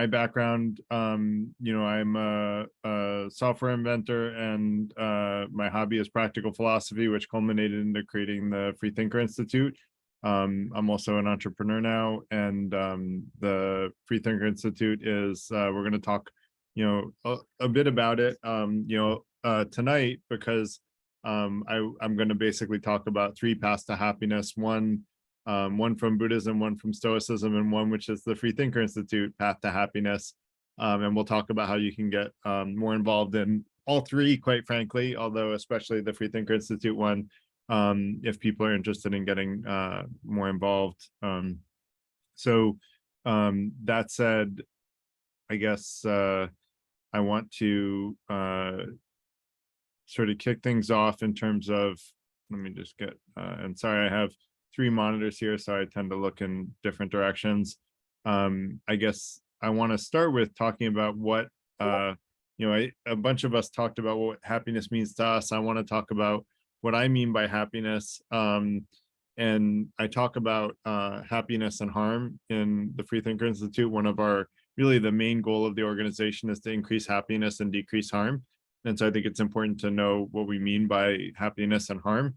my background, I'm a software inventor, and my hobby is practical philosophy, which culminated into creating the Freethinker Institute. I'm also an entrepreneur now, and the Freethinker Institute is, we're going to talk, a bit about it, tonight, because I'm going to basically talk about three paths to happiness. One from Buddhism, one from Stoicism, and one which is the Freethinker Institute path to happiness. And we'll talk about how you can get more involved in all three, quite frankly, although especially the Freethinker Institute one, if people are interested in getting more involved. So that said, I guess I want to sort of kick things off in terms of, let me just get, and sorry, I have three monitors here, so I tend to look in different directions. I guess I want to start with talking about what, a bunch of us talked about what happiness means to us. I want to talk about what I mean by happiness. And I talk about happiness and harm in the Freethinker Institute. One of our, really the main goal of the organization is to increase happiness and decrease harm. And so I think it's important to know what we mean by happiness and harm.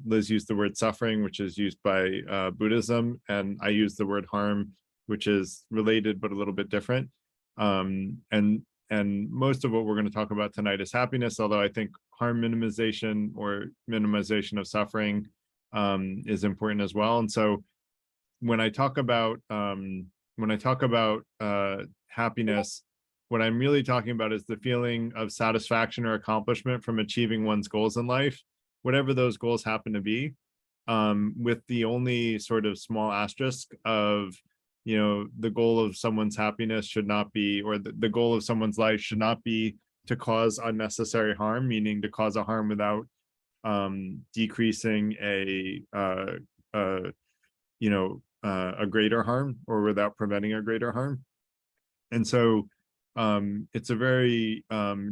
Liz used the word suffering, which is used by Buddhism, and I use the word harm, which is related but a little bit different. And most of what we're going to talk about tonight is happiness, although I think harm minimization or minimization of suffering is important as well. And so when I talk about happiness, what I'm really talking about is the feeling of satisfaction or accomplishment from achieving one's goals in life, whatever those goals happen to be, with the only sort of small asterisk of, the goal of someone's happiness should not be, or the goal of someone's life should not be to cause unnecessary harm, meaning to cause a harm without decreasing a greater harm, or without preventing a greater harm. And so it's a very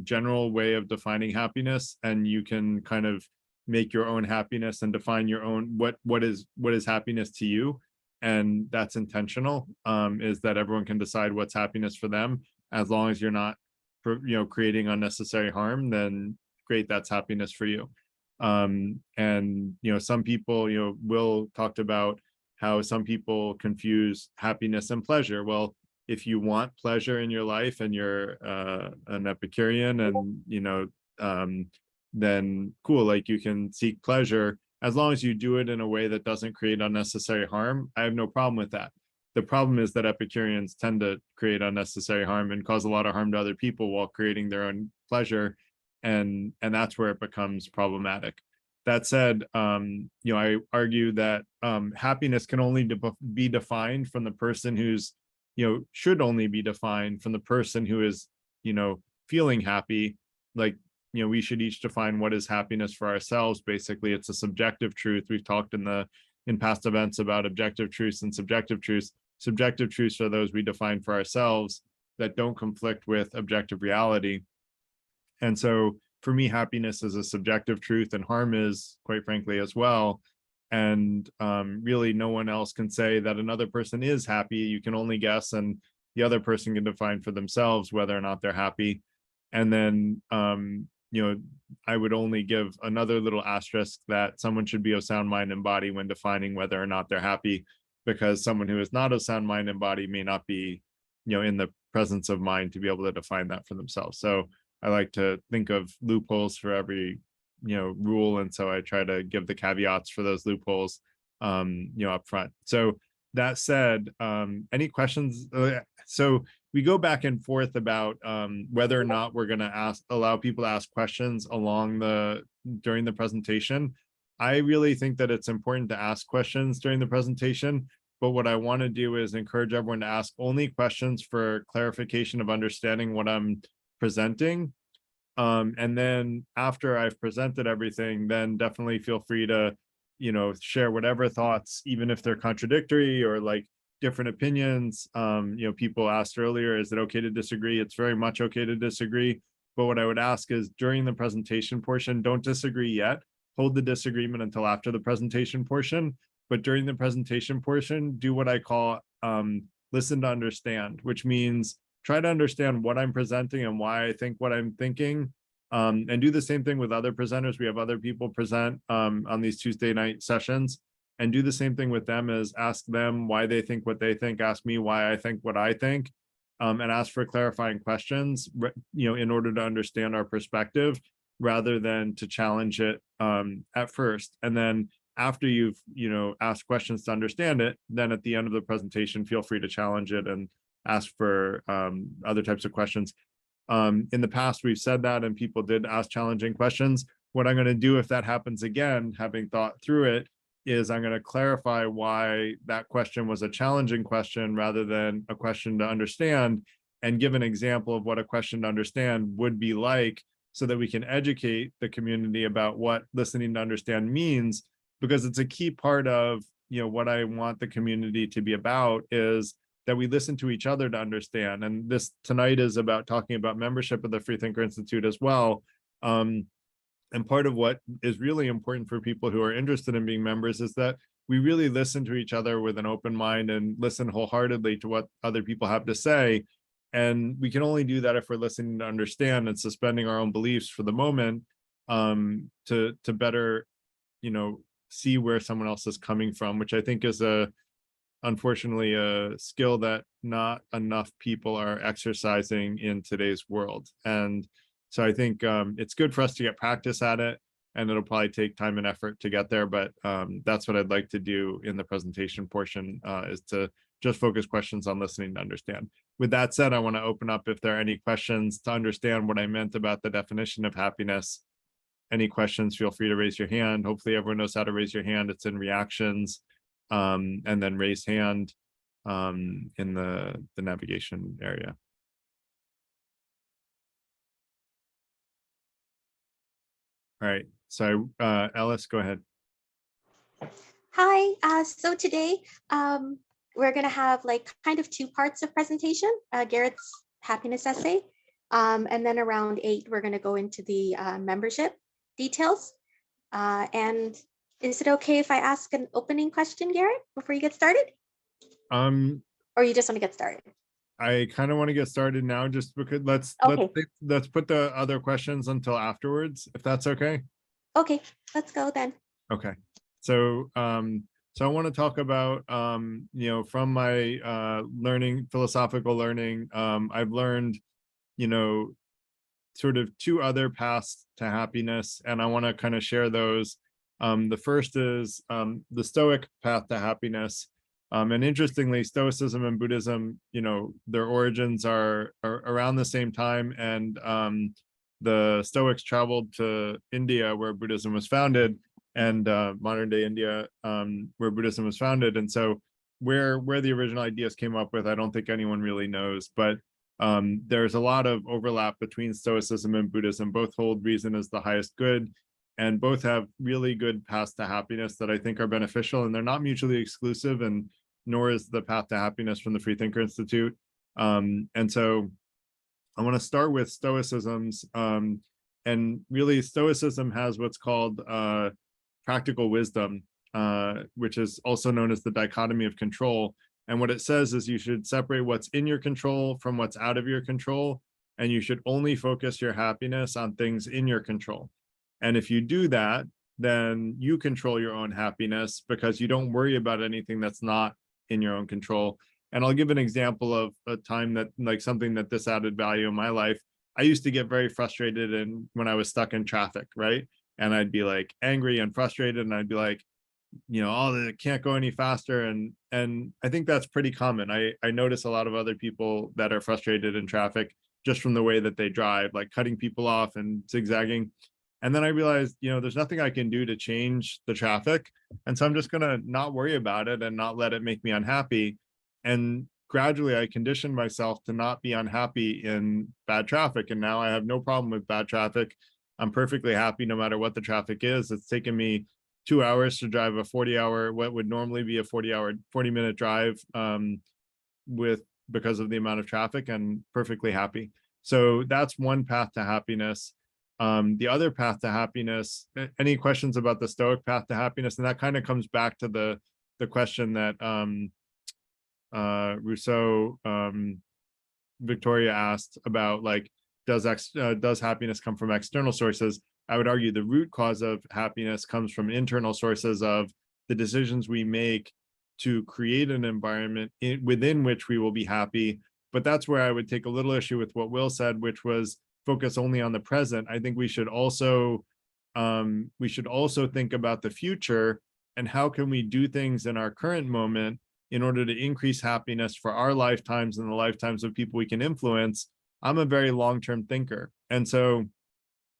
general way of defining happiness, and you can kind of make your own happiness and define your own what is happiness to you, and that's intentional. Is that everyone can decide what's happiness for them, as long as you're not creating unnecessary harm, then great, that's happiness for you. And some people, Will talked about how some people confuse happiness and pleasure. Well, if you want pleasure in your life and you're an Epicurean, and then cool, like you can seek pleasure as long as you do it in a way that doesn't create unnecessary harm. I have no problem with that. The problem is that Epicureans tend to create unnecessary harm and cause a lot of harm to other people while creating their own pleasure, and that's where it becomes problematic. That said, I argue that happiness can only be defined from the person who's, should only be defined from the person who is, feeling happy. Like, we should each define what is happiness for ourselves. Basically, it's a subjective truth. We've talked in past events about objective truths and subjective truths. Subjective truths are those we define for ourselves that don't conflict with objective reality. And so for me, happiness is a subjective truth, and harm is, quite frankly, as well. And really no one else can say that another person is happy. You can only guess, and the other person can define for themselves whether or not they're happy. And then I would only give another little asterisk that someone should be of sound mind and body when defining whether or not they're happy, because someone who is not of sound mind and body may not be in the presence of mind to be able to define that for themselves. So I like to think of loopholes for every rule, and so I try to give the caveats for those loopholes up front. So that said, any questions? So we go back and forth about whether or not we're going to allow people to ask questions during the presentation. I really think that it's important to ask questions during the presentation, but what I want to do is encourage everyone to ask only questions for clarification of understanding what I'm presenting. And then after I've presented everything, then definitely feel free to, share whatever thoughts, even if they're contradictory or like different opinions. People asked earlier, is it okay to disagree? It's very much okay to disagree. But what I would ask is during the presentation portion, don't disagree yet. Hold the disagreement until after the presentation portion. But during the presentation portion, do what I call listen to understand, which means try to understand what I'm presenting and why I think what I'm thinking. And do the same thing with other presenters. We have other people present on these Tuesday night sessions, and do the same thing with them, as ask them why they think what they think, ask me why I think what I think, and ask for clarifying questions, in order to understand our perspective rather than to challenge it at first. And then after you've, asked questions to understand it, then at the end of the presentation, feel free to challenge it and ask for other types of questions. In the past, we've said that, and people did ask challenging questions. What I'm going to do if that happens again, having thought through it, is I'm going to clarify why that question was a challenging question rather than a question to understand, and give an example of what a question to understand would be like, so that we can educate the community about what listening to understand means, because it's a key part of, what I want the community to be about, is that we listen to each other to understand. And this tonight is about talking about membership of the Freethinker Institute as well. And part of what is really important for people who are interested in being members is that we really listen to each other with an open mind and listen wholeheartedly to what other people have to say. And we can only do that if we're listening to understand and suspending our own beliefs for the moment, to better, see where someone else is coming from, which I think is unfortunately a skill that not enough people are exercising in today's world. And so I think it's good for us to get practice at it, and it'll probably take time and effort to get there. But that's what I'd like to do in the presentation portion, is to just focus questions on listening to understand. With that said, I want to open up if there are any questions to understand what I meant about the definition of happiness. Any questions, feel free to raise your hand. Hopefully everyone knows how to raise your hand. It's in reactions, and then raise hand in the navigation area. All right, so Ellis, go ahead. Hi, so today we're gonna have like kind of two parts of presentation, Garrett's happiness essay, and then around 8, we're gonna go into the membership details. And is it okay if I ask an opening question, Garrett, before you get started? Or you just wanna get started? I kind of want to get started now, just because let's put the other questions until afterwards, if that's okay. Okay, let's go then. Okay, so I want to talk about from my philosophical learning, I've learned sort of 2 other paths to happiness, and I want to kind of share those. The first is the Stoic path to happiness. And interestingly, Stoicism and Buddhism, their origins are around the same time. And the Stoics traveled to India, where Buddhism was founded, and modern day India, where Buddhism was founded. And so where the original ideas came up with, I don't think anyone really knows. But there's a lot of overlap between Stoicism and Buddhism. Both hold reason as the highest good, and both have really good paths to happiness that I think are beneficial, and they're not mutually exclusive, and nor is the path to happiness from the Freethinker Institute. And so I want to start with Stoicism's, and really Stoicism has what's called practical wisdom, which is also known as the dichotomy of control. And what it says is you should separate what's in your control from what's out of your control, and you should only focus your happiness on things in your control. And if you do that, then you control your own happiness, because you don't worry about anything that's not in your own control. And I'll give an example of a time that, like, something that this added value in my life. I used to get very frustrated when I was stuck in traffic, right? And I'd be like angry and frustrated, and I'd be like, oh, it can't go any faster. And I think that's pretty common. I notice a lot of other people that are frustrated in traffic just from the way that they drive, like cutting people off and zigzagging. And then I realized, there's nothing I can do to change the traffic. And so I'm just going to not worry about it and not let it make me unhappy. And gradually I conditioned myself to not be unhappy in bad traffic. And now I have no problem with bad traffic. I'm perfectly happy no matter what the traffic is. It's taken me 2 hours to drive a 40-hour, what would normally be a 40-minute drive, because of the amount of traffic, and perfectly happy. So that's one path to happiness. The other path to happiness, any questions about the Stoic path to happiness? And that kind of comes back to the question that Rousseau, Victoria asked about like, does happiness come from external sources? I would argue the root cause of happiness comes from internal sources of the decisions we make to create an environment within which we will be happy. But that's where I would take a little issue with what Will said, which was focus only on the present. I think we should also think about the future and how can we do things in our current moment in order to increase happiness for our lifetimes and the lifetimes of people we can influence. I'm a very long-term thinker. And so,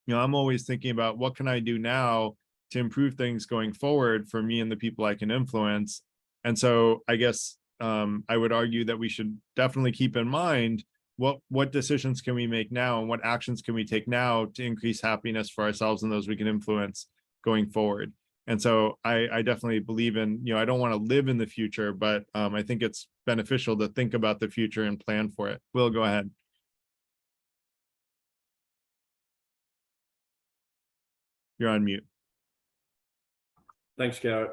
I'm always thinking about what can I do now to improve things going forward for me and the people I can influence. And so I guess I would argue that we should definitely keep in mind what decisions can we make now and what actions can we take now to increase happiness for ourselves and those we can influence going forward. And so I definitely believe in, I don't want to live in the future, but I think it's beneficial to think about the future and plan for it. Will, go ahead. You're on mute. Thanks, Garrett.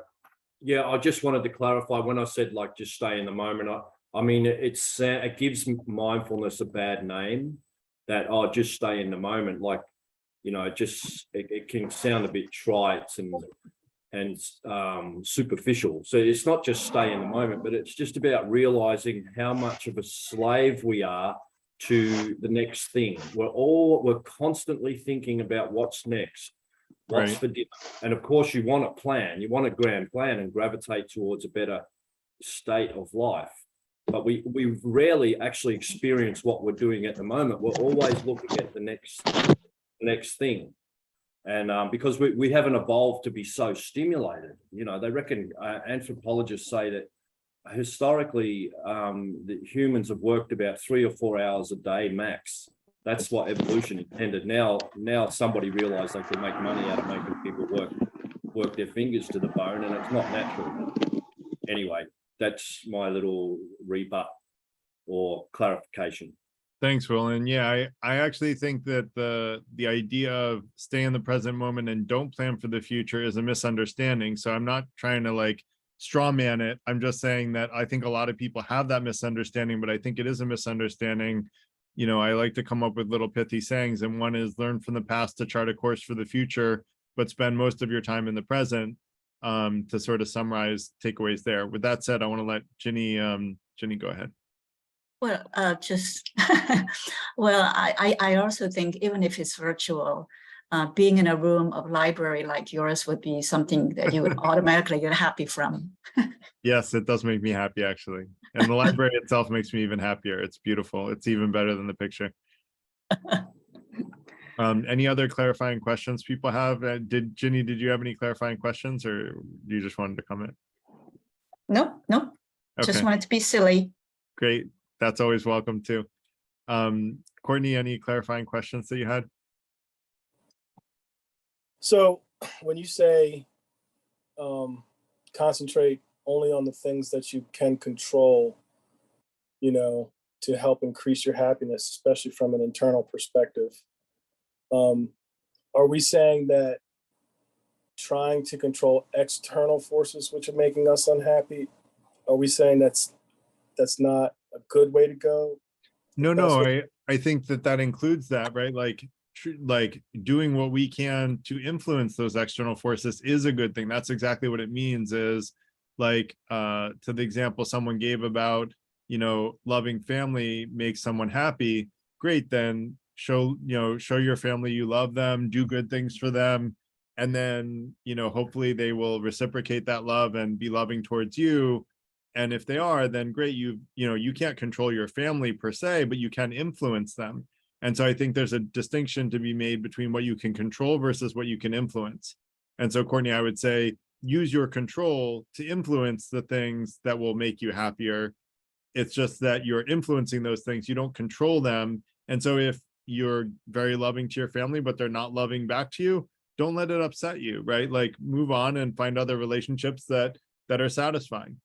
Yeah, I just wanted to clarify when I said like just stay in the moment. I mean, it gives mindfulness a bad name. That just stay in the moment. Like, it can sound a bit trite and superficial. So it's not just stay in the moment, but it's just about realizing how much of a slave we are to the next thing. We're constantly thinking about what's next. What's for dinner? And of course, you want a plan, you want a grand plan and gravitate towards a better state of life. But we rarely actually experience what we're doing at the moment. We're always looking at the next thing. And because we haven't evolved to be so stimulated, they reckon anthropologists say that historically the humans have worked about 3 or 4 hours a day max. That's what evolution intended. Now somebody realized they could make money out of making people work their fingers to the bone, and it's not natural. Anyway, that's my little rebut or clarification. Thanks, Will. And yeah, I actually think that the idea of stay in the present moment and don't plan for the future is a misunderstanding. So I'm not trying to like straw man it. I'm just saying that I think a lot of people have that misunderstanding, but I think it is a misunderstanding. I like to come up with little pithy sayings, and one is learn from the past to chart a course for the future, but spend most of your time in the present, to sort of summarize takeaways there. With that said, I want to let Ginny go ahead. Well, well, I also think even if it's virtual, being in a room of library like yours would be something that you would automatically get happy from. Yes, it does make me happy, actually. And the library itself makes me even happier. It's beautiful. It's even better than the picture. Any other clarifying questions people have? Ginny, did you have any clarifying questions, or you just wanted to comment? Nope. Okay. Just wanted to be silly. Great. That's always welcome too. Courtney, any clarifying questions that you had? So when you say concentrate only on the things that you can control, to help increase your happiness, especially from an internal perspective, are we saying that trying to control external forces which are making us unhappy, are we saying that's not a good way to go? No, I think that includes that, right? Like doing what we can to influence those external forces is a good thing. That's exactly what it means. Is like to the example someone gave about loving family makes someone happy. Great, then show your family you love them, do good things for them, and then hopefully they will reciprocate that love and be loving towards you. And if they are, then great. You can't control your family per se, but you can influence them. And so I think there's a distinction to be made between what you can control versus what you can influence. And so, Courtney, I would say use your control to influence the things that will make you happier. It's just that you're influencing those things. You don't control them. And so if you're very loving to your family, but they're not loving back to you, don't let it upset you, right? Like move on and find other relationships that are satisfying.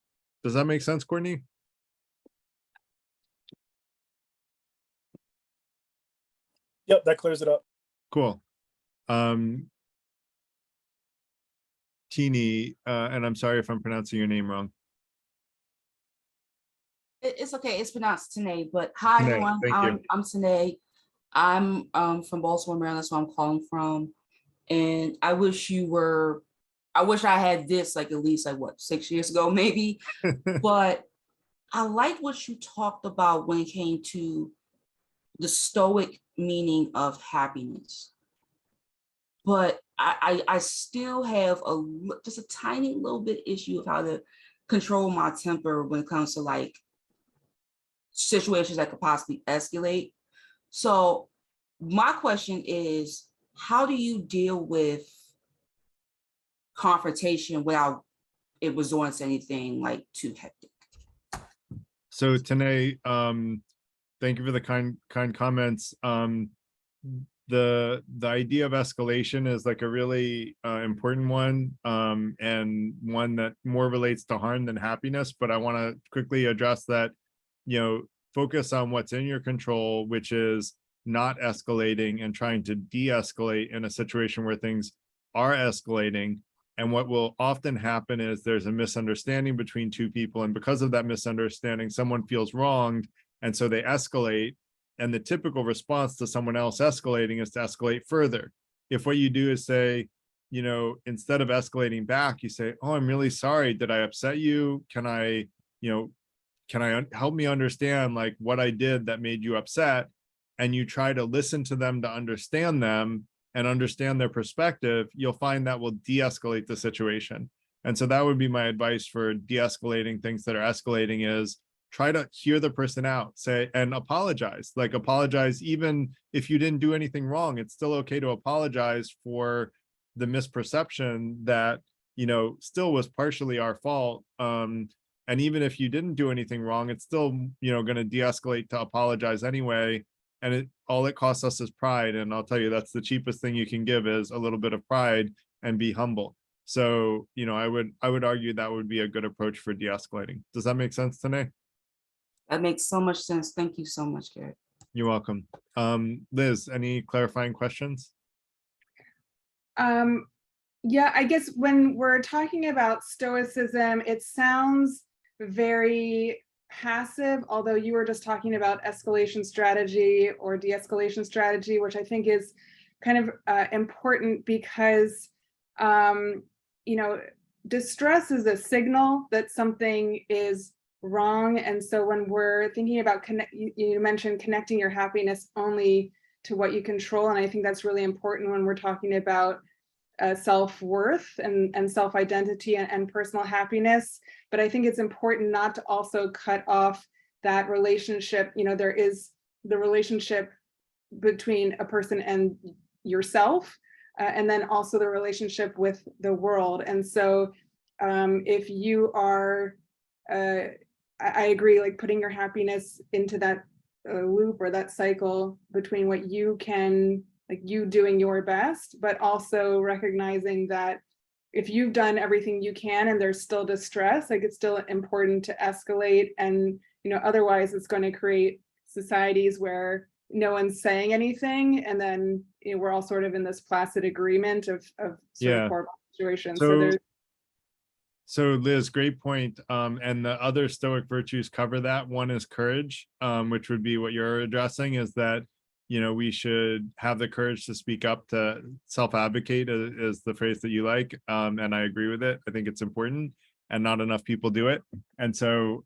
Does that make sense, Courtney? Yep, that clears it up. Cool. Teeny, and I'm sorry if I'm pronouncing your name wrong. It's okay. It's pronounced Tanae, but hi Tanae, everyone. thank you. I'm Tanae. I'm from Baltimore, Maryland. That's where I'm calling from. And I wish I had this like at least like what 6 years ago maybe. But I like what you talked about when it came to the Stoic meaning of happiness. But I still have just a tiny little bit issue of how to control my temper when it comes to like situations that could possibly escalate. So my question is, how do you deal with confrontation without it resorting to anything like too hectic? So Tanae, thank you for the kind comments. The idea of escalation is like a really important one, and one that more relates to harm than happiness. But I want to quickly address that, focus on what's in your control, which is not escalating and trying to de-escalate in a situation where things are escalating. And what will often happen is there's a misunderstanding between two people. And because of that misunderstanding, someone feels wronged. And so they escalate. And the typical response to someone else escalating is to escalate further. If what you do is say, instead of escalating back, you say, oh, I'm really sorry. Did I upset you? Can I help me understand like what I did that made you upset? And you try to listen to them to understand them and understand their perspective, you'll find that will de-escalate the situation. And so that would be my advice for de-escalating things that are escalating is try to hear the person out, say, and apologize. Like apologize, even if you didn't do anything wrong, it's still okay to apologize for the misperception that, still was partially our fault. And even if you didn't do anything wrong, it's still, going to de-escalate to apologize anyway. And all it costs us is pride. And I'll tell you, that's the cheapest thing you can give is a little bit of pride and be humble. So, I would argue that would be a good approach for de-escalating. Does that make sense, Tanae? That makes so much sense. Thank you so much, Garrett. You're welcome. Liz, any clarifying questions? Yeah, I guess when we're talking about Stoicism, it sounds very passive, although you were just talking about escalation strategy or de-escalation strategy, which I think is kind of important because, distress is a signal that something is wrong. And so when we're thinking about you mentioned connecting your happiness only to what you control. And I think that's really important when we're talking about self-worth and self-identity and personal happiness. But I think it's important not to also cut off that relationship. There is the relationship between a person and yourself, and then also the relationship with the world. And so if you are, I agree, like putting your happiness into that loop or that cycle between what you can, like you doing your best, but also recognizing that if you've done everything you can and there's still distress, like it's still important to escalate. And, otherwise it's going to create societies where no one's saying anything. And then, we're all sort of in this placid agreement of sort of horrible situations. So Liz, great point. And the other Stoic virtues cover that. One is courage, which would be what you're addressing, is that, we should have the courage to speak up, to self-advocate is the phrase that you like. And I agree with it. I think it's important and not enough people do it. And so,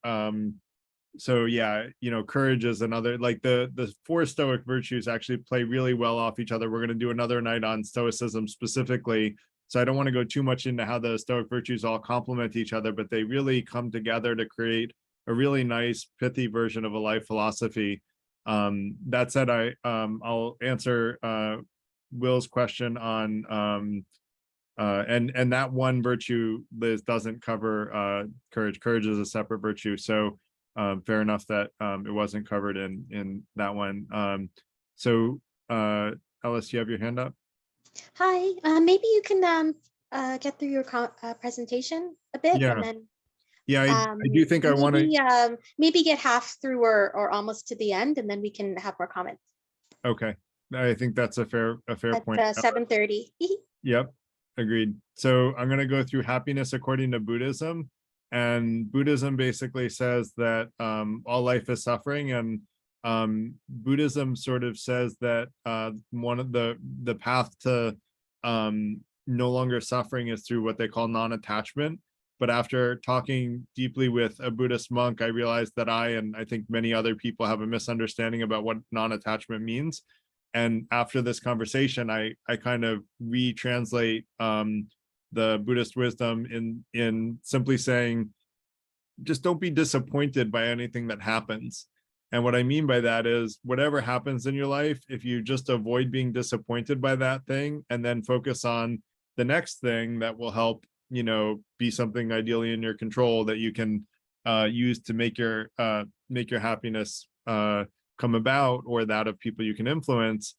yeah, courage is another, like the four Stoic virtues actually play really well off each other. We're going to do another night on Stoicism specifically. So I don't want to go too much into how the Stoic virtues all complement each other, but they really come together to create a really nice pithy version of a life philosophy. That said, I'll answer Will's question on and that one virtue, Liz, doesn't cover courage. Courage is a separate virtue. So fair enough that it wasn't covered in that one. So Ellis, you have your hand up? Hi, maybe you can get through your presentation a bit, Yeah. and then I do think I want to maybe get half through or almost to the end, and then we can have more comments. Okay, I think that's a fair point. At 7:30. Yep, agreed. So I'm going to go through happiness according to Buddhism. And Buddhism basically says that all life is suffering, and Buddhism sort of says that one of the path to no longer suffering is through what they call non-attachment. But after talking deeply with a Buddhist monk, I realized that and I think many other people have a misunderstanding about what non-attachment means. And after this conversation, I kind of retranslate the Buddhist wisdom in simply saying, just don't be disappointed by anything that happens. And what I mean by that is, whatever happens in your life, if you just avoid being disappointed by that thing and then focus on the next thing that will help, be something ideally in your control that you can use to make your happiness come about, or that of people you can influence.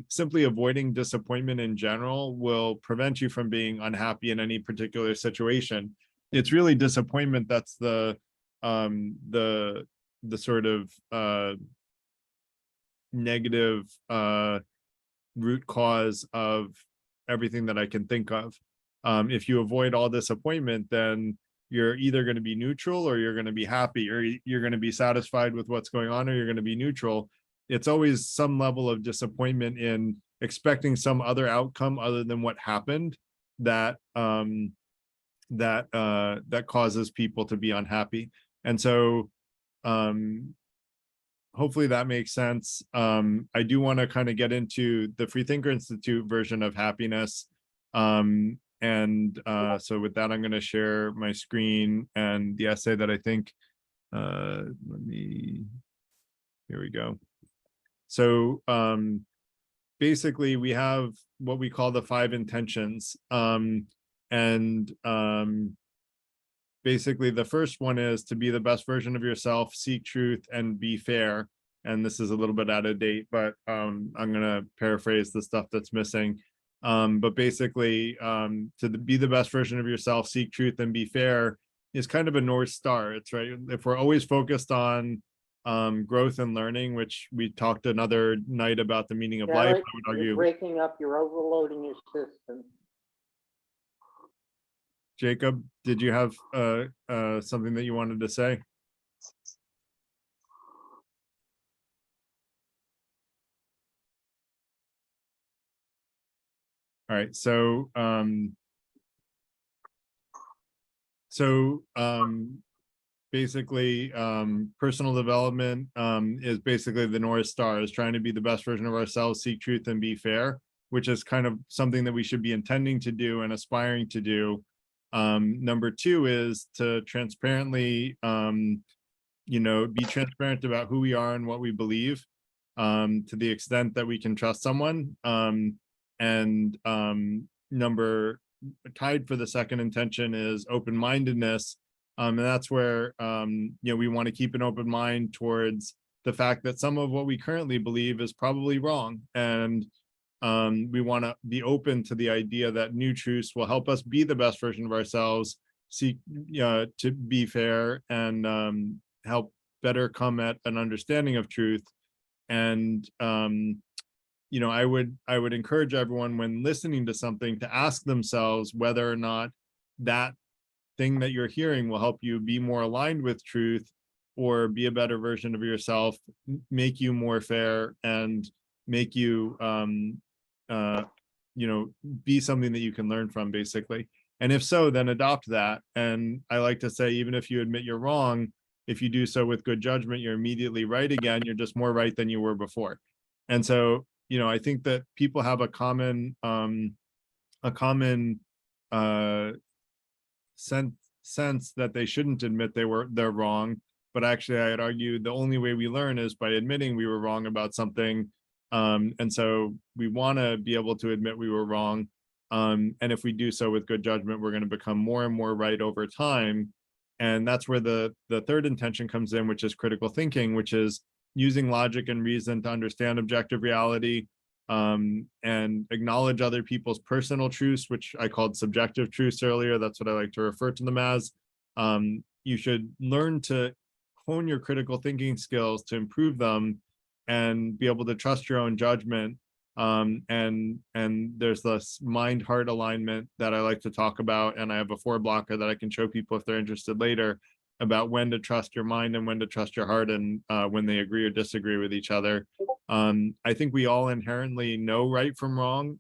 Simply avoiding disappointment in general will prevent you from being unhappy in any particular situation. It's really disappointment that's the sort of negative root cause of everything that I can think of. If you avoid all disappointment, then you're either going to be neutral, or you're going to be happy, or you're going to be satisfied with what's going on, or you're going to be neutral. It's always some level of disappointment in expecting some other outcome other than what happened that causes people to be unhappy. And so hopefully that makes sense. I do want to kind of get into the Freethinker Institute version of happiness. So with that, I'm going to share my screen and the essay that I think, here we go. So basically we have what we call the 5 intentions. Basically the first one is to be the best version of yourself, seek truth, and be fair. And this is a little bit out of date, but I'm going to paraphrase the stuff that's missing. But basically, to be the best version of yourself, seek truth, and be fair is kind of a North Star. It's right. If we're always focused on growth and learning, which we talked another night about the meaning of life, Derek, I would argue. you're breaking up, you're overloading your system. Jacob, did you have something that you wanted to say? All right, so basically personal development is basically the North Star, is trying to be the best version of ourselves, seek truth, and be fair, which is kind of something that we should be intending to do and aspiring to do. Number 2 is to transparently be transparent about who we are and what we believe, to the extent that we can trust someone. Number tied for the second intention is open-mindedness. And that's where we want to keep an open mind towards the fact that some of what we currently believe is probably wrong. And we want to be open to the idea that new truths will help us be the best version of ourselves, seek to be fair, and help better come at an understanding of truth. And I would encourage everyone, when listening to something, to ask themselves whether or not that thing that you're hearing will help you be more aligned with truth, or be a better version of yourself, make you more fair, and make you be something that you can learn from, basically. And if so, then adopt that. And I like to say, even if you admit you're wrong, if you do so with good judgment, you're immediately right again. You're just more right than you were before. And so I think that people have a common sense that they shouldn't admit they're wrong. But actually, I'd argue the only way we learn is by admitting we were wrong about something. And so we want to be able to admit we were wrong. And if we do so with good judgment, we're going to become more and more right over time. And that's where the third intention comes in, which is critical thinking, which is using logic and reason to understand objective reality, and acknowledge other people's personal truths, which I called subjective truths earlier. That's what I like to refer to them as. You should learn to hone your critical thinking skills to improve them, and be able to trust your own judgment, And there's this mind-heart alignment that I like to talk about, and I have a 4-blocker that I can show people if they're interested later, about when to trust your mind and when to trust your heart, and when they agree or disagree with each other. I think we all inherently know right from wrong.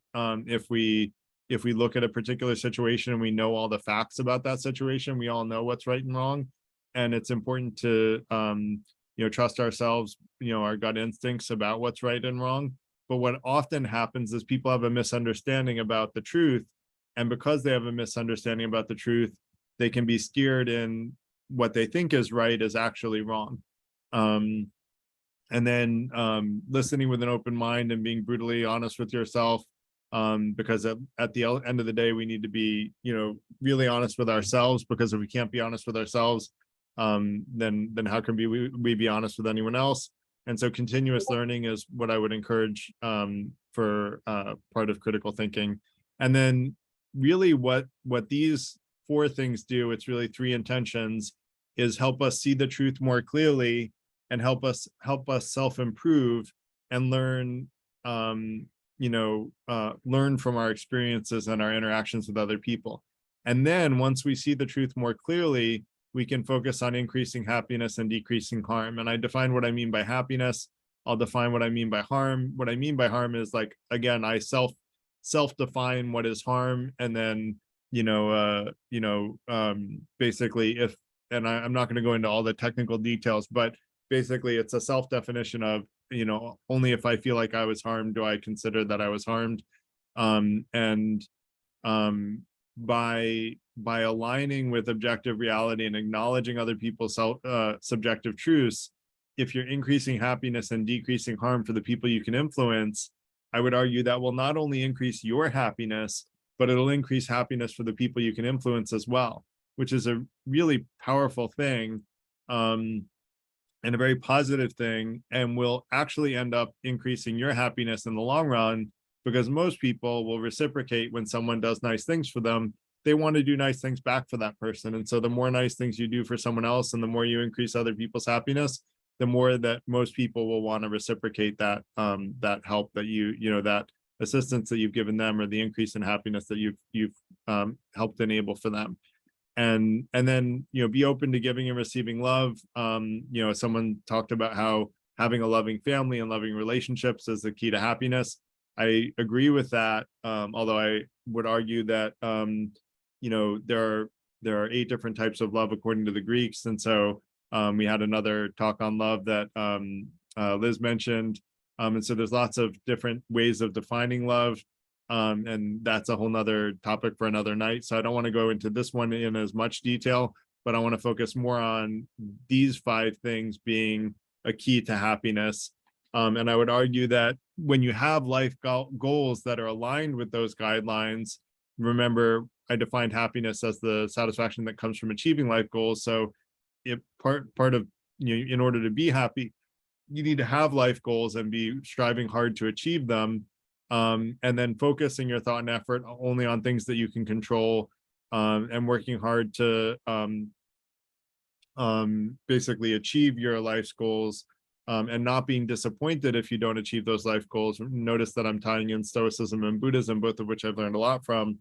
If we look at a particular situation and we know all the facts about that situation, we all know what's right and wrong. And it's important to trust ourselves, our gut instincts about what's right and wrong. But what often happens is people have a misunderstanding about the truth, and because they have a misunderstanding about the truth, they can be steered in what they think is right is actually wrong. And then listening with an open mind and being brutally honest with yourself, because at the end of the day, we need to be, really honest with ourselves, because if we can't be honest with ourselves, then how can we be honest with anyone else? And so continuous learning is what I would encourage for part of critical thinking. And then really what these 4 things do, it's really 3 intentions, is help us see the truth more clearly, and help us self-improve and learn, learn from our experiences and our interactions with other people. And then once we see the truth more clearly, we can focus on increasing happiness and decreasing harm. And I define what I mean by happiness. I'll define what I mean by harm. What I mean by harm is, like, again, I self-define what is harm, and then basically, if, and I'm not going to go into all the technical details, but basically it's a self-definition of, only if I feel like I was harmed do I consider that I was harmed. By aligning with objective reality and acknowledging other people's subjective truths, if you're increasing happiness and decreasing harm for the people you can influence, I would argue that will not only increase your happiness, but it'll increase happiness for the people you can influence as well, which is a really powerful thing, and a very positive thing, and will actually end up increasing your happiness in the long run, because most people will reciprocate when someone does nice things for them. They want to do nice things back for that person. And so the more nice things you do for someone else, and the more you increase other people's happiness, the more that most people will want to reciprocate that that help that that assistance that you've given them, or the increase in happiness that you've helped enable for them. And then be open to giving and receiving love. Someone talked about how having a loving family and loving relationships is the key to happiness. I agree with that, although I would argue that there are 8 different types of love according to the Greeks. And so we had another talk on love that Liz mentioned, and so there's lots of different ways of defining love. And that's a whole nother topic for another night. So I don't want to go into this one in as much detail, but I want to focus more on these 5 things being a key to happiness. And I would argue that when you have life goals that are aligned with those guidelines, remember, I defined happiness as the satisfaction that comes from achieving life goals. So if part of, in order to be happy, you need to have life goals and be striving hard to achieve them. And then focusing your thought and effort only on things that you can control, and working hard to basically achieve your life's goals, and not being disappointed if you don't achieve those life goals. Notice that I'm tying in Stoicism and Buddhism, both of which I've learned a lot from.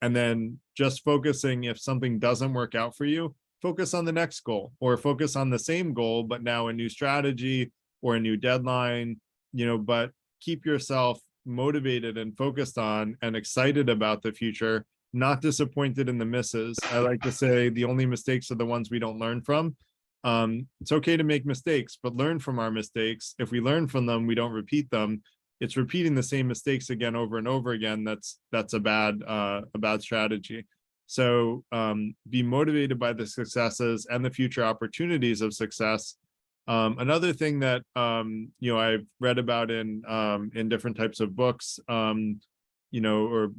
And then just focusing, if something doesn't work out for you, focus on the next goal, or focus on the same goal, but now a new strategy or a new deadline, but keep yourself motivated and focused on and excited about the future, not disappointed in the misses. I like to say the only mistakes are the ones we don't learn from. It's okay to make mistakes, but learn from our mistakes. If we learn from them, we don't repeat them. It's repeating the same mistakes again over and over again that's a bad strategy. So be motivated by the successes and the future opportunities of success. Another thing that I've read about in different types of books, or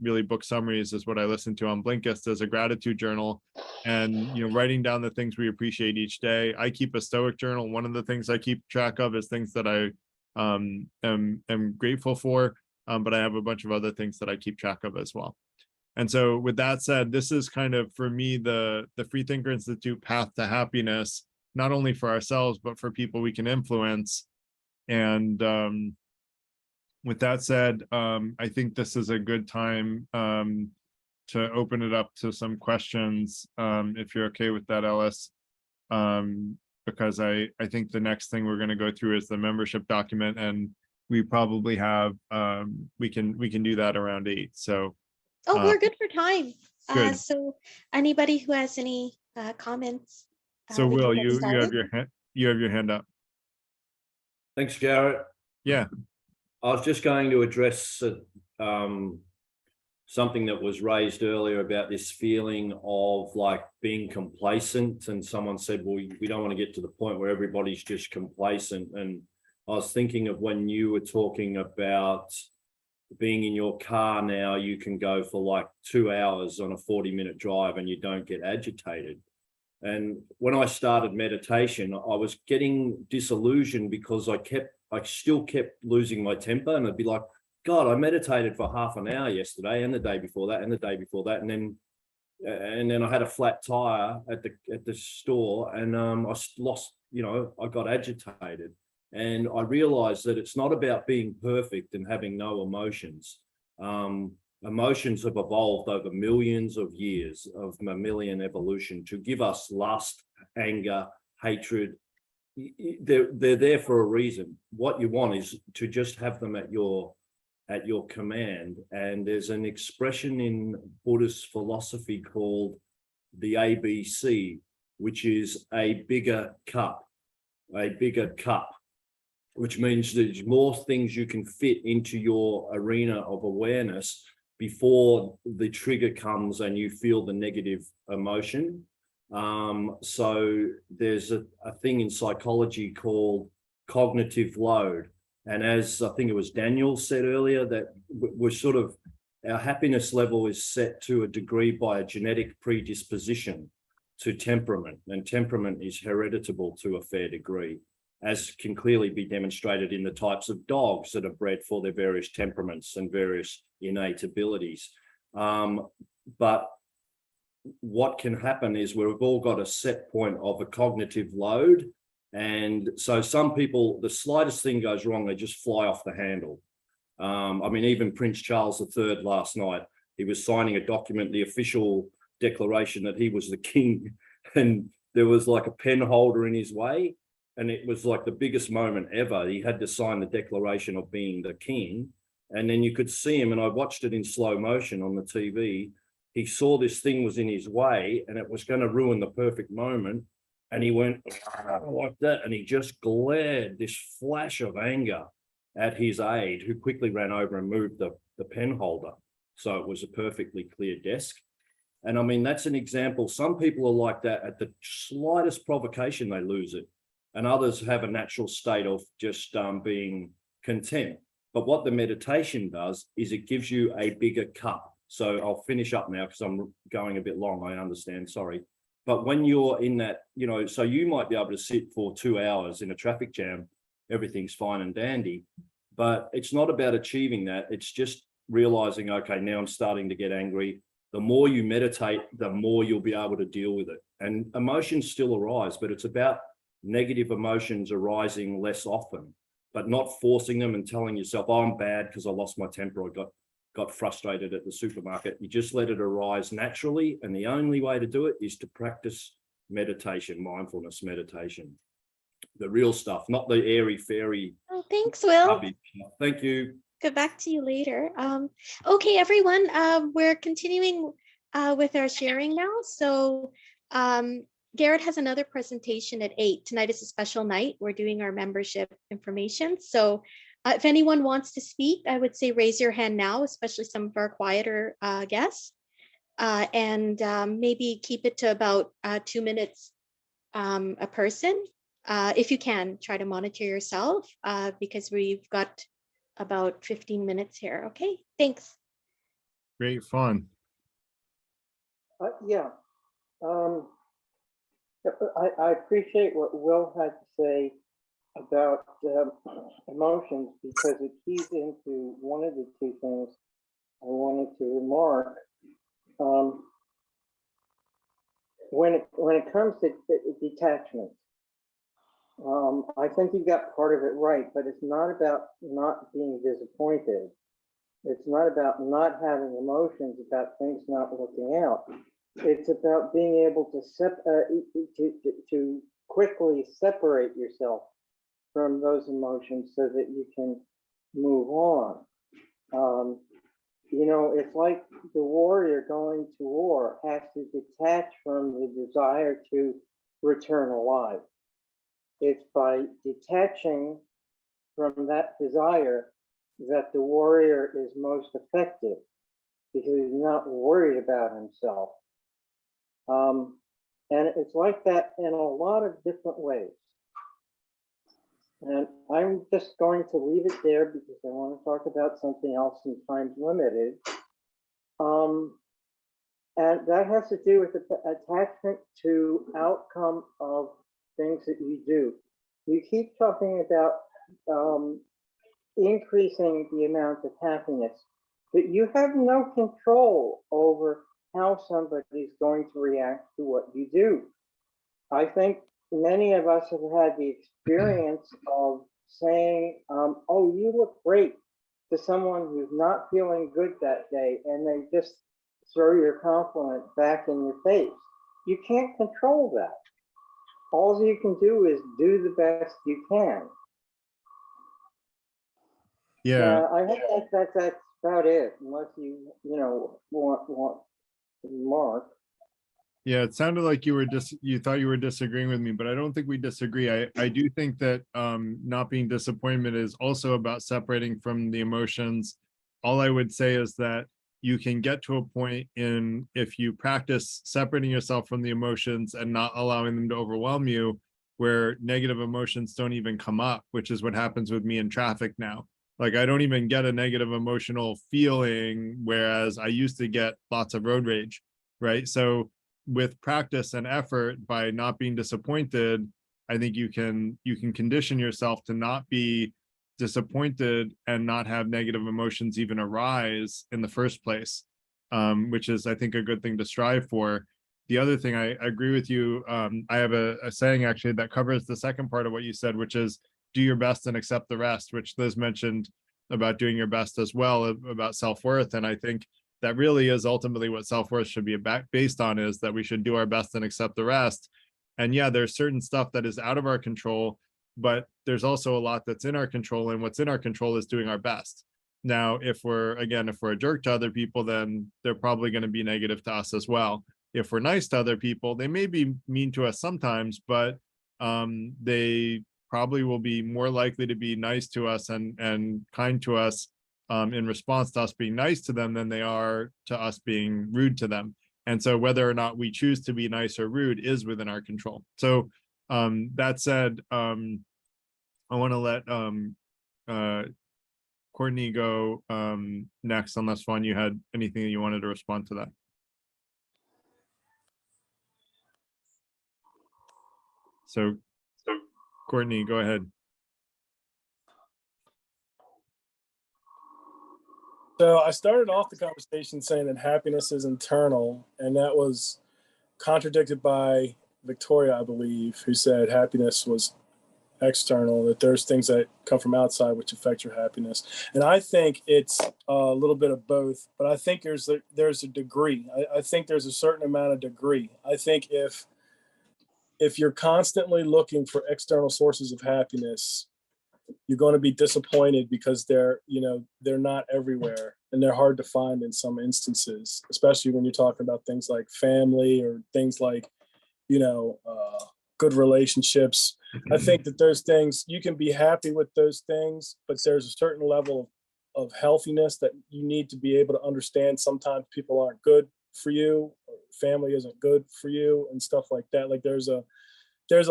really book summaries, is what I listen to on Blinkist as a gratitude journal, and writing down the things we appreciate each day. I keep a Stoic journal. One of the things I keep track of is things that I am grateful for, but I have a bunch of other things that I keep track of as well. And so with that said, this is kind of, for me, the Freethinker Institute path to happiness, not only for ourselves, but for people we can influence. And with that said, I think this is a good time to open it up to some questions, if you're okay with that, Ellis. Because I think the next thing we're going to go through is the membership document, and we probably have we can do that around 8. So Oh, we're good for time. good. So anybody who has any comments? So we can Will, get you have started. your hand up. Thanks, Garrett. Yeah. I was just going to address something that was raised earlier about this feeling of like being complacent. And someone said, well, we don't want to get to the point where everybody's just complacent. And I was thinking of when you were talking about being in your car now, you can go for like 2 hours on a 40-minute drive and you don't get agitated. And when I started meditation, I was getting disillusioned because I still kept losing my temper, and I'd be like, God, I meditated for half an hour yesterday and the day before that and the day before that. And then I had a flat tire at the store, and I lost, I got agitated. And I realized that it's not about being perfect and having no emotions. Emotions have evolved over millions of years of mammalian evolution to give us lust, anger, hatred. They're there for a reason. What you want is to just have them at your command. And there's an expression in Buddhist philosophy called the ABC, which is a bigger cup, which means there's more things you can fit into your arena of awareness before the trigger comes and you feel the negative emotion. So there's a thing in psychology called cognitive load. And as I think it was Daniel said earlier, that we're sort of, our happiness level is set to a degree by a genetic predisposition to temperament, and temperament is hereditable to a fair degree, as can clearly be demonstrated in the types of dogs that are bred for their various temperaments and various innate abilities. But what can happen is we've all got a set point of a cognitive load. And so some people, the slightest thing goes wrong, they just fly off the handle. I mean, even Prince Charles III last night, he was signing a document, the official declaration that he was the king, and there was like a pen holder in his way. And it was like the biggest moment ever. He had to sign the declaration of being the king. And then you could see him, and I watched it in slow motion on the TV. He saw this thing was in his way and it was going to ruin the perfect moment. And he went like that, and he just glared this flash of anger at his aide, who quickly ran over and moved the pen holder. So it was a perfectly clear desk. And I mean, that's an example. Some people are like that. At the slightest provocation, they lose it. And others have a natural state of just being content. But what the meditation does is it gives you a bigger cup. So I'll finish up now because I'm going a bit long, I understand, sorry. But when you're in that, so you might be able to sit for 2 hours in a traffic jam, everything's fine and dandy, but it's not about achieving that. It's just realizing, okay, now I'm starting to get angry. The more you meditate, the more you'll be able to deal with it. And emotions still arise, but it's about negative emotions arising less often, but not forcing them and telling yourself, oh, I'm bad because I lost my temper, I got frustrated at the supermarket. You just let it arise naturally. And the only way to do it is to practice meditation, mindfulness meditation, the real stuff, not the airy fairy. Oh, thanks, Will. Stuff. Thank you. Get back to you later. Okay, everyone, we're continuing with our sharing now. So Garrett has another presentation at 8. Tonight is a special night. We're doing our membership information. So if anyone wants to speak, I would say raise your hand now, especially some of our quieter guests. And maybe keep it to about 2 minutes a person. If you can, try to monitor yourself because we've got about 15 minutes here. Okay, thanks. Great fun. Yeah. I appreciate what Will had to say about emotions, because it keys into one of the two things I wanted to remark. When it comes to detachment, I think you got part of it right, but it's not about not being disappointed. It's not about not having emotions, about things not working out. It's about being able to quickly separate yourself from those emotions so that you can move on. You know, it's like the warrior going to war has to detach from the desire to return alive. It's by detaching from that desire that the warrior is most effective, because he's not worried about himself. And it's like that in a lot of different ways. And I'm just going to leave it there because I want to talk about something else and time's limited. And that has to do with the attachment to outcome of things that you do. You keep talking about increasing the amount of happiness, but you have no control over how somebody's going to react to what you do. I think many of us have had the experience of saying, oh, you look great, to someone who's not feeling good that day, and they just throw your compliment back in your face. You can't control that. All you can do is do the best you can. Yeah. I think that's about it, unless you want Mark. Yeah, it sounded like you thought you were disagreeing with me, but I don't think we disagree. I do think that not being disappointment is also about separating from the emotions. All I would say is that you can get to a point in, if you practice separating yourself from the emotions and not allowing them to overwhelm you, where negative emotions don't even come up, which is what happens with me in traffic now. Like, I don't even get a negative emotional feeling, whereas I used to get lots of road rage, right? So with practice and effort, by not being disappointed, I think you can condition yourself to not be disappointed and not have negative emotions even arise in the first place, which is, I think, a good thing to strive for. The other thing, I agree with you. I have a saying actually that covers the second part of what you said, which is do your best and accept the rest, which Liz mentioned about doing your best as well, about self-worth. And I think that really is ultimately what self-worth should be based on, is that we should do our best and accept the rest. And yeah, there's certain stuff that is out of our control, but there's also a lot that's in our control, and what's in our control is doing our best. Now, if we're a jerk to other people, then they're probably going to be negative to us as well. If we're nice to other people, they may be mean to us sometimes, but they probably will be more likely to be nice to us and kind to us in response to us being nice to them than they are to us being rude to them. And so whether or not we choose to be nice or rude is within our control. So that said, I want to let Courtney go next, unless Fawn, you had anything that you wanted to respond to that. So Courtney, go ahead. So I started off the conversation saying that happiness is internal, and that was contradicted by Victoria, I believe, who said happiness was external, that there's things that come from outside which affect your happiness. And I think it's a little bit of both, but I think there's a degree. I think there's a certain amount of degree. I think if you're constantly looking for external sources of happiness, you're going to be disappointed because they're not everywhere, and they're hard to find in some instances, especially when you're talking about things like family or things like, good relationships. I think that those things, you can be happy with those things, but there's a certain level of healthiness that you need to be able to understand. Sometimes people aren't good for you, or family isn't good for you, and stuff like that. Like there's a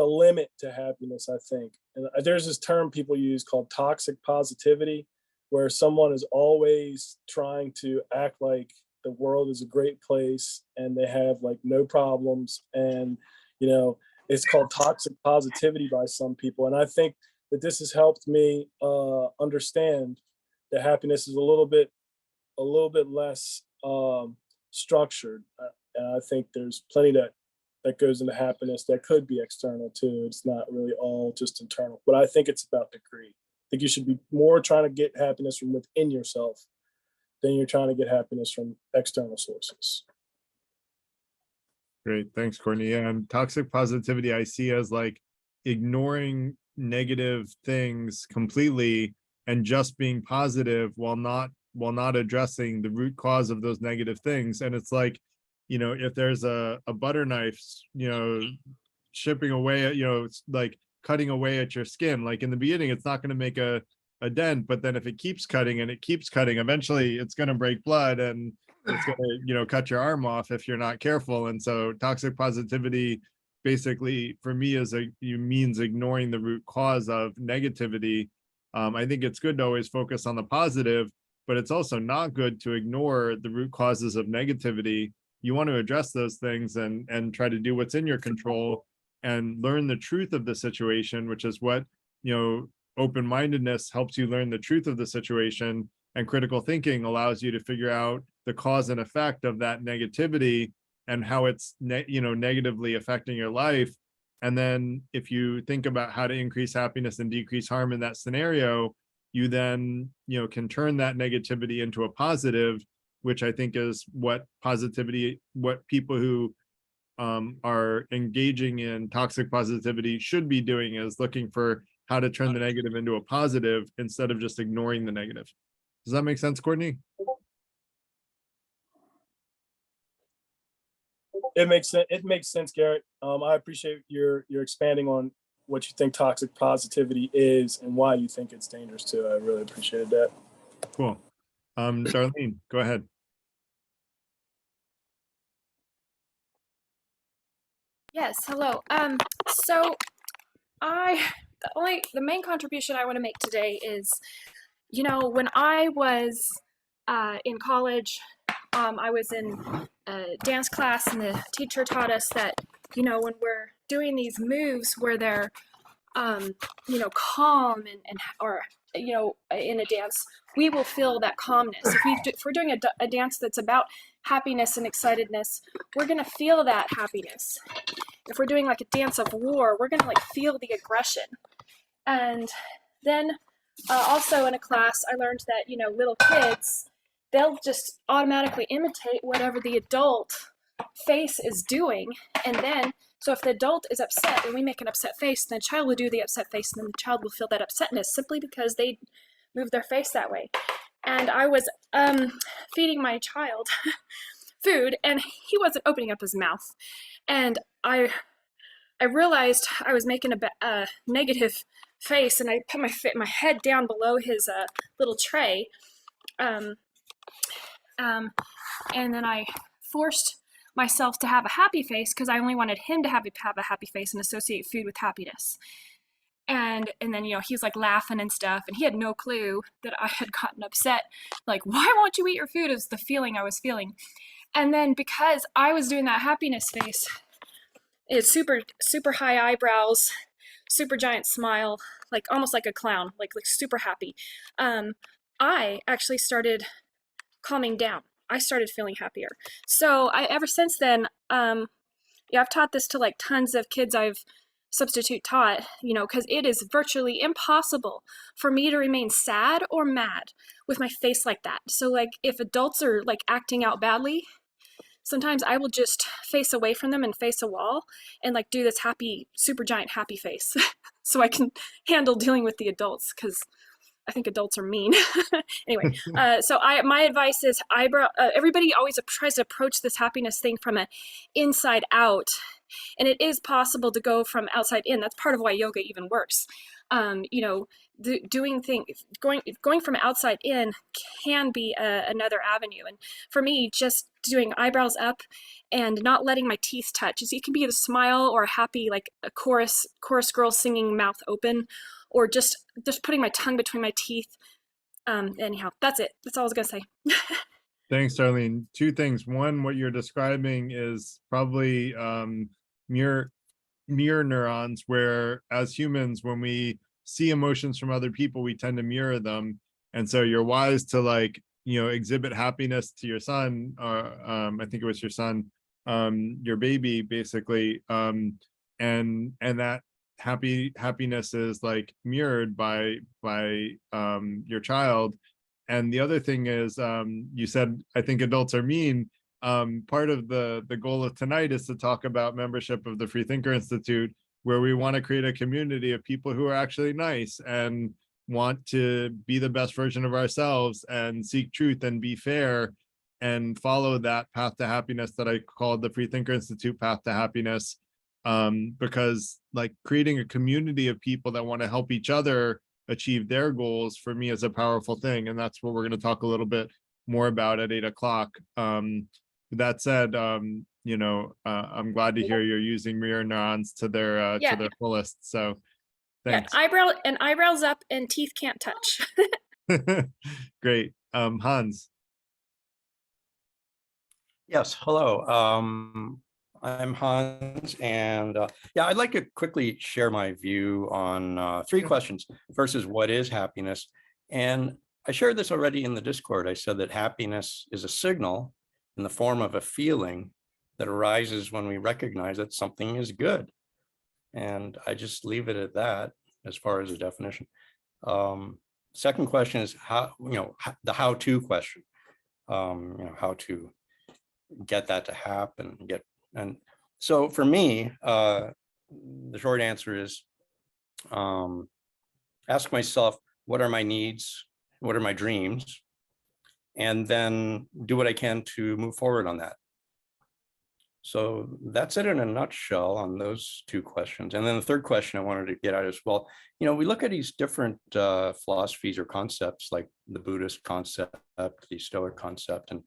limit to happiness, I think. And there's this term people use called toxic positivity, where someone is always trying to act like the world is a great place and they have like no problems. And, it's called toxic positivity by some people. And I think that this has helped me understand that happiness is a little bit less structured. And I think there's plenty that that goes into happiness that could be external too. It's not really all just internal, but I think it's about degree. I think you should be more trying to get happiness from within yourself than you're trying to get happiness from external sources. Great, thanks, Courtney. And toxic positivity I see as like ignoring negative things completely and just being positive while not addressing the root cause of those negative things. And it's like, if there's a butter knife, chipping away at, it's like cutting away at your skin. Like in the beginning, it's not going to make a dent, but then if it keeps cutting and it keeps cutting, eventually it's going to break blood and it's going to, cut your arm off if you're not careful. And so toxic positivity basically for me means ignoring the root cause of negativity. I think it's good to always focus on the positive, but it's also not good to ignore the root causes of negativity. You want to address those things and try to do what's in your control and learn the truth of the situation, which is what, open-mindedness helps you learn the truth of the situation, and critical thinking allows you to figure out the cause and effect of that negativity and how it's negatively affecting your life. And then if you think about how to increase happiness and decrease harm in that scenario, you then can turn that negativity into a positive, which I think is what people who are engaging in toxic positivity should be doing, is looking for how to turn the negative into a positive instead of just ignoring the negative. Does that make sense, Courtney? It makes sense. It makes sense, Garrett. I appreciate your expanding on what you think toxic positivity is and why you think it's dangerous too. I really appreciated that. Cool. Darlene, go ahead. Yes, hello. So the main contribution I want to make today is, when I was in college, I was in a dance class, and the teacher taught us that, when we're doing these moves where they're, calm or in a dance, we will feel that calmness. If we're doing a dance that's about happiness and excitedness, we're gonna feel that happiness. If we're doing like a dance of war, we're gonna like feel the aggression. And then also in a class, I learned that little kids, they'll just automatically imitate whatever the adult face is doing, and then so if the adult is upset and we make an upset face, then the child will do the upset face, and then the child will feel that upsetness simply because they move their face that way. And I was feeding my child food, and he wasn't opening up his mouth, and I realized I was making a negative face, and I put my head down below his little tray, and then I forced myself to have a happy face because I only wanted him to have a happy face and associate food with happiness. And then he's like laughing and stuff, and he had no clue that I had gotten upset. Like, why won't you eat your food? Is the feeling I was feeling. And then because I was doing that happiness face, it's super high eyebrows, super giant smile, like almost like a clown, like super happy. I actually started calming down. I started feeling happier. So ever since then, I've taught this to like tons of kids I've substitute taught, because it is virtually impossible for me to remain sad or mad with my face like that. So like if adults are like acting out badly, sometimes I will just face away from them and face a wall and like do this happy, super giant happy face so I can handle dealing with the adults, because I think adults are mean. Anyway, so my advice is everybody always tries to approach this happiness thing from an inside out. And it is possible to go from outside in. That's part of why yoga even works. Doing things, going from outside in can be another avenue. And for me, just doing eyebrows up and not letting my teeth touch. It can be a smile or a happy, like a chorus girl singing mouth open, or just putting my tongue between my teeth. Anyhow, that's it. That's all I was gonna say. Thanks, Darlene. Two things. One, what you're describing is probably mirror neurons, where as humans, when we see emotions from other people, we tend to mirror them. And so you're wise to exhibit happiness to your son, or I think it was your son, your baby basically, and that happiness is like mirrored by your child. And the other thing is, you said, I think adults are mean. Part of the goal of tonight is to talk about membership of the Freethinker Institute, where we want to create a community of people who are actually nice and want to be the best version of ourselves and seek truth and be fair and follow that path to happiness that I called the Freethinker Institute path to happiness. Because like creating a community of people that want to help each other achieve their goals, for me, is a powerful thing. And that's what we're going to talk a little bit more about at 8 o'clock. That said, you know, I'm glad to hear you're using mirror neurons to their fullest. So thanks. Yeah, eyebrows up and teeth can't touch. Great. Hans. Yes, hello. I'm Hans, and yeah, I'd like to quickly share my view on 3 questions. First is, what is happiness? And I shared this already in the Discord. I said that happiness is a signal in the form of a feeling that arises when we recognize that something is good. And I just leave it at that as far as the definition. Second question is how, the how-to question, how to get that to happen, and so for me, the short answer is ask myself, what are my needs? What are my dreams? And then do what I can to move forward on that. So that's it in a nutshell on those 2 questions. And then the third question I wanted to get at is, well, we look at these different philosophies or concepts, like the Buddhist concept, the Stoic concept, and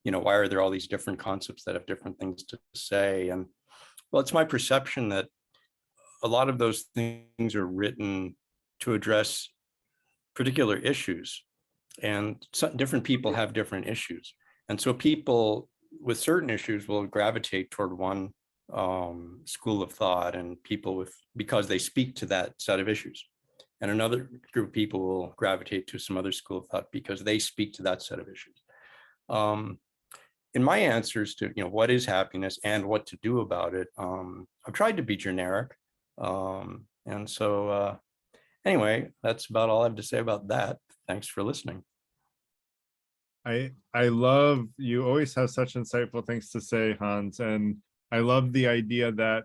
why are there all these different concepts that have different things to say? And well, it's my perception that a lot of those things are written to address particular issues, and different people have different issues. And so people with certain issues will gravitate toward one school of thought, and people because they speak to that set of issues. And another group of people will gravitate to some other school of thought because they speak to that set of issues. In my answers to what is happiness and what to do about it, I've tried to be generic, and so anyway, that's about all I have to say about that. Thanks for listening. I love, you always have such insightful things to say, Hans, and I love the idea that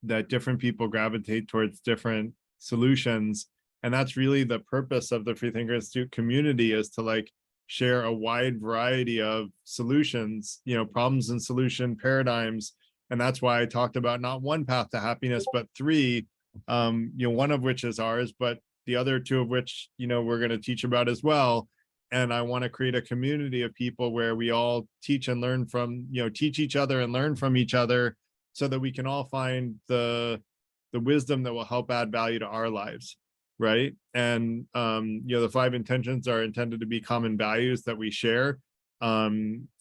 that different people gravitate towards different solutions, and that's really the purpose of the Freethinker Institute community, is to like share a wide variety of solutions, problems and solution paradigms. And that's why I talked about not one path to happiness, but 3, one of which is ours, but the other 2 of which, we're going to teach about as well. And I want to create a community of people where we all teach and learn from, teach each other and learn from each other, so that we can all find the wisdom that will help add value to our lives. Right. And, the 5 intentions are intended to be common values that we share. I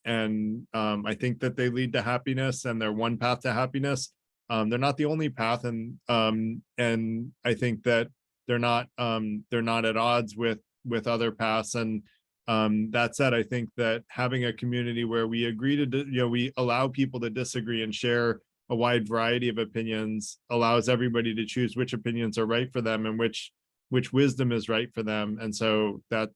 think that they lead to happiness, and they're one path to happiness. They're not the only path. And I think that they're not at odds with other paths. And that said, I think that having a community where we agree to, we allow people to disagree and share a wide variety of opinions allows everybody to choose which opinions are right for them and which wisdom is right for them. And so that,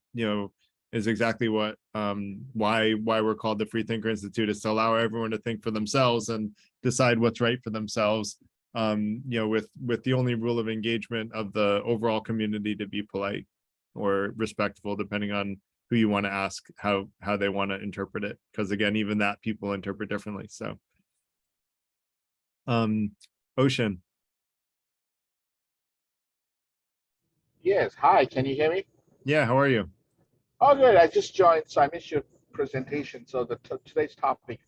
is exactly what, why we're called the Freethinker Institute, is to allow everyone to think for themselves and decide what's right for themselves, with the only rule of engagement of the overall community to be polite or respectful, depending on who you want to ask how they want to interpret it. Because again, even that people interpret differently. So, Ocean. Yes, hi, can you hear me? Yeah, how are you? Oh, good. I just joined, so I missed your presentation. So today's topic,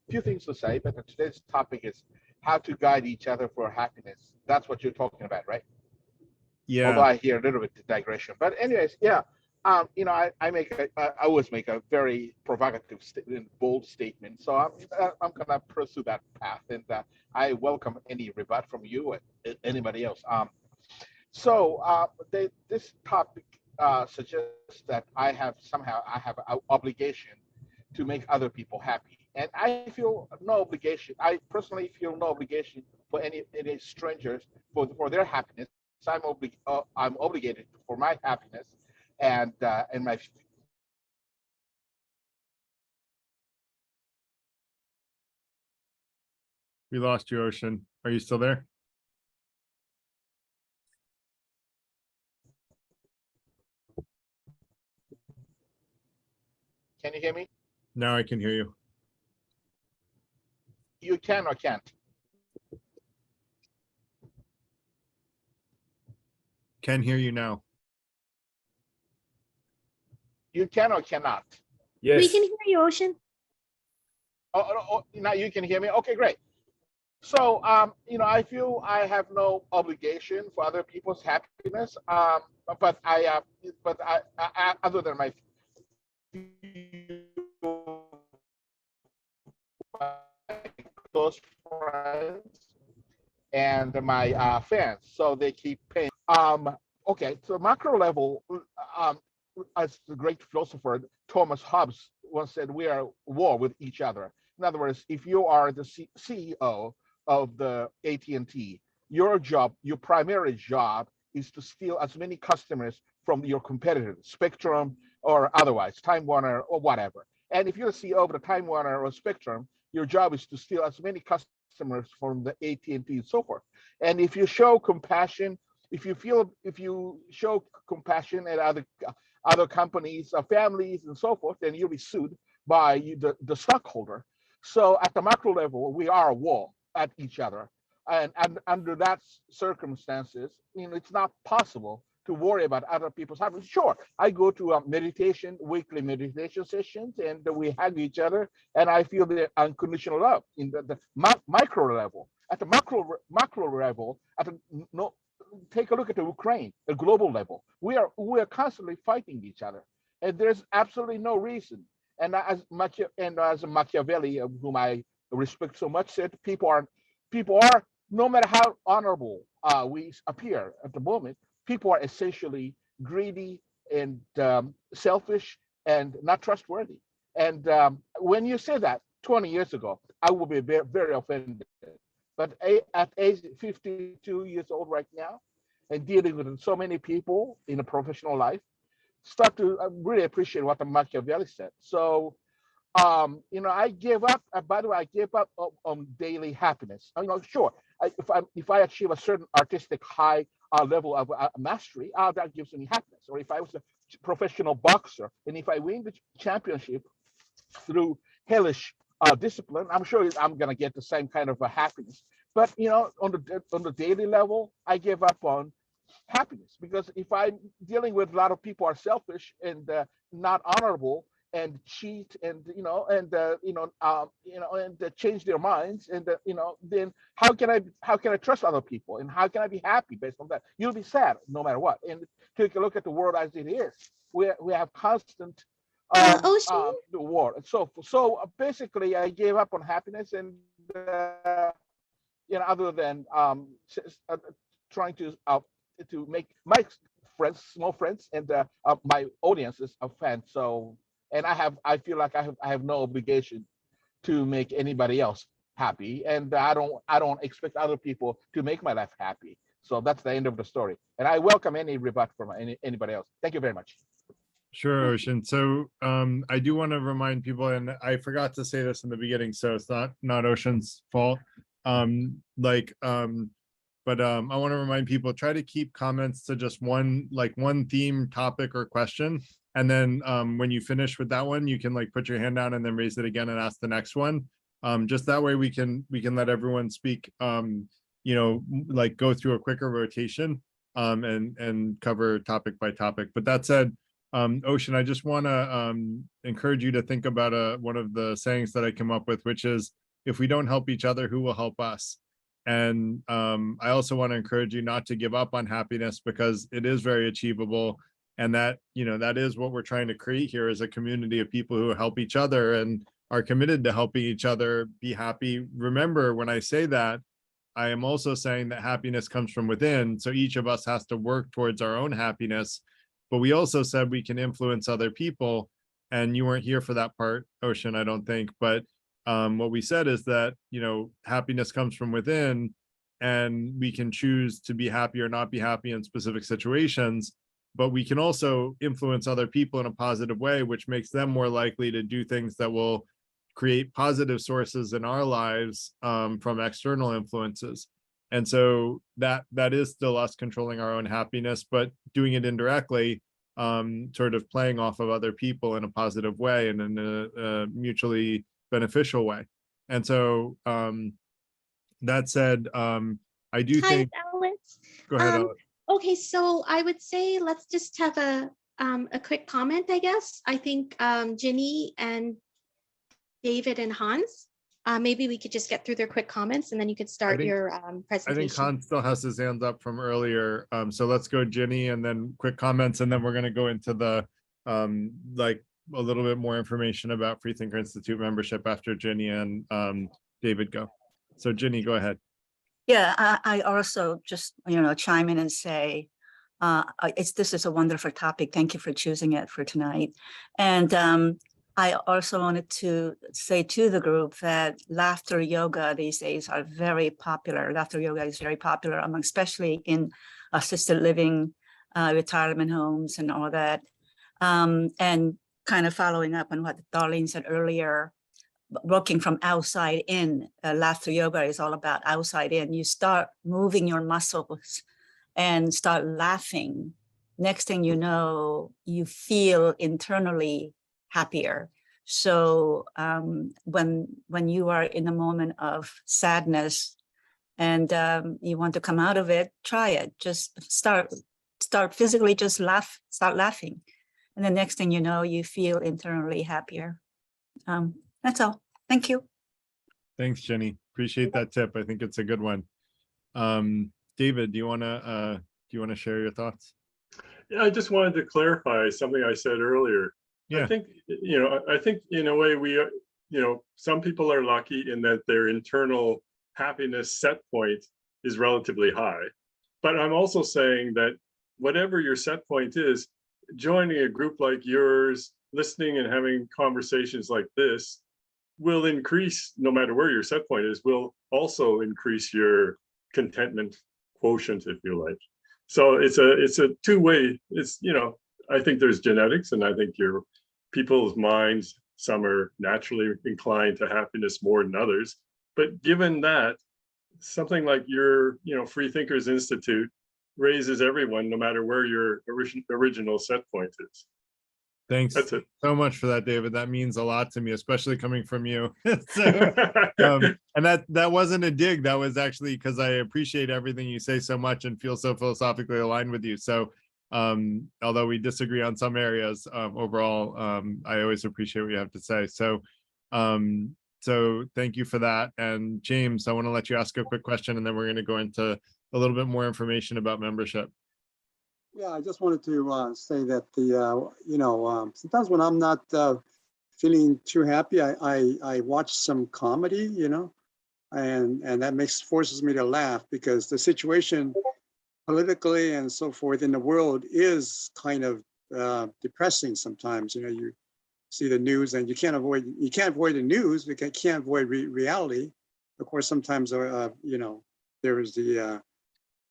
few things to say, but today's topic is how to guide each other for happiness. That's what you're talking about, right? Yeah. Although I hear a little bit of digression, but anyways, yeah. I always make a very provocative, bold statement. So I'm gonna pursue that path, and I welcome any rebut from you or anybody else. This topic suggests that I have an obligation to make other people happy. And I feel no obligation. I personally feel no obligation for any strangers for their happiness. I'm obligated for my happiness and my. We lost you, Ocean. Are you still there? Can you hear me? Now I can hear you. You can or can't? Can hear you now. You can or cannot? Yes. We can hear you, Ocean. Oh, now you can hear me. Okay, great. So, I feel I have no obligation for other people's happiness. But I other than my close friends and my fans, so they keep paying. Okay, so macro level, as the great philosopher Thomas Hobbes once said, we are at war with each other. In other words, if you are the CEO of the AT&T, your primary job is to steal as many customers from your competitors, Spectrum or otherwise, Time Warner or whatever. And if you're the CEO of the Time Warner or Spectrum, your job is to steal as many customers from the AT&T and so forth. And if you show compassion, if you show compassion at other companies, families, and so forth, then you'll be sued by the stockholder. So at the macro level, we are at war at each other, and under that circumstances, it's not possible to worry about other people's happiness. Sure, I go to weekly meditation sessions, and we hug each other, and I feel the unconditional love in the micro level. At the macro level, take a look at the Ukraine, the global level. We are constantly fighting each other, and there's absolutely no reason. And as Machiavelli, whom I respect so much, said, people are, no matter how honorable we appear at the moment, people are essentially greedy and selfish and not trustworthy. And when you say that 20 years ago, I would be very, very offended. But at age 52 years old right now, and dealing with so many people in a professional life, start to really appreciate what the Machiavelli said. So, I gave up. By the way, I gave up on daily happiness. Sure, if I achieve a certain artistic high level of mastery, that gives me happiness. Or if I was a professional boxer, and if I win the championship through hellish discipline, I'm sure I'm gonna get the same kind of happiness. But on the daily level, I gave up on happiness, because if I'm dealing with a lot of people are selfish and not honorable and cheat and change their minds, and then how can I trust other people, and how can I be happy based on that? You'll be sad no matter what. And take a look at the world as it is. We have constant Ocean? the war. So basically, I gave up on happiness, and other than trying to make my friends, small friends, and my audiences a fan. So, and I feel like I have no obligation to make anybody else happy, and I don't expect other people to make my life happy. So that's the end of the story. And I welcome any rebut from anybody else. Thank you very much. Sure, Ocean. So I do want to remind people, and I forgot to say this in the beginning, so it's not Ocean's fault. But I want to remind people, try to keep comments to just one theme, topic, or question. And then when you finish with that one, you can put your hand down and then raise it again and ask the next one. Just that way we can let everyone speak, go through a quicker rotation and cover topic by topic. But that said, Ocean, I just want to encourage you to think about one of the sayings that I came up with, which is, if we don't help each other, who will help us? And I also want to encourage you not to give up on happiness, because it is very achievable. And that is what we're trying to create here, is a community of people who help each other and are committed to helping each other be happy. Remember, when I say that, I am also saying that happiness comes from within. So each of us has to work towards our own happiness. But we also said we can influence other people. and you weren't here for that part, Ocean, I don't think, but what we said is that, you know, happiness comes from within, and we can choose to be happy or not be happy in specific situations, but we can also influence other people in a positive way, which makes them more likely to do things that will create positive sources in our lives from external influences. And so that is still us controlling our own happiness, but doing it indirectly, sort of playing off of other people in a positive way and in a mutually beneficial way. And so that said, I do Hi, think, Alex. go ahead, Alex. Okay, so I would say let's just have a quick comment, I guess. I think Ginny and David and Hans, maybe we could just get through their quick comments and then you could start think- your I think presentation. Hans still has his hands up from earlier. So let's go Ginny and then quick comments, and then we're going to go into the like a little bit more information about Freethinker Institute membership after Ginny and David go. So Ginny, go ahead. Yeah, I also just, chime in and say, this is a wonderful topic. Thank you for choosing it for tonight. And I also wanted to say to the group that laughter yoga these days are very popular. Laughter yoga is very popular among, especially in assisted living, retirement homes and all that. And kind of following up on what Darlene said earlier, working from outside in, laughter yoga is all about outside in. You start moving your muscles and start laughing. Next thing you know, you feel internally happier. So when you are in a moment of sadness and you want to come out of it, try it. Just start physically, just start laughing. And the next thing you know, you feel internally happier. That's all. Thank you. Thanks, Jenny. Appreciate that tip. I think it's a good one. David, do you want to share your thoughts? Yeah, I just wanted to clarify something I said earlier. Yeah. I think in a way some people are lucky in that their internal happiness set point is relatively high. But I'm also saying that whatever your set point is, joining a group like yours, listening and having conversations like this will increase, no matter where your set point is, will also increase your contentment quotient, if you like. So it's a two-way. It's, I think there's genetics, and I think your people's minds, some are naturally inclined to happiness more than others. But given that, something like your Freethinkers Institute raises everyone, no matter where your original set point is. Thanks That's it. so much for that, David. That means a lot to me, especially coming from you. And that wasn't a dig. That was actually because I appreciate everything you say so much and feel so philosophically aligned with you. So although we disagree on some areas, overall, I always appreciate what you have to say. So thank you for that. And James, I want to let you ask a quick question, and then we're going to go into a little bit more information about membership. Yeah, I just wanted to say that sometimes when I'm not feeling too happy, I watch some comedy, and that forces me to laugh, because the situation politically and so forth in the world is kind of depressing sometimes. You see the news and you can't avoid the news, because you can't avoid reality. Of course, sometimes there is the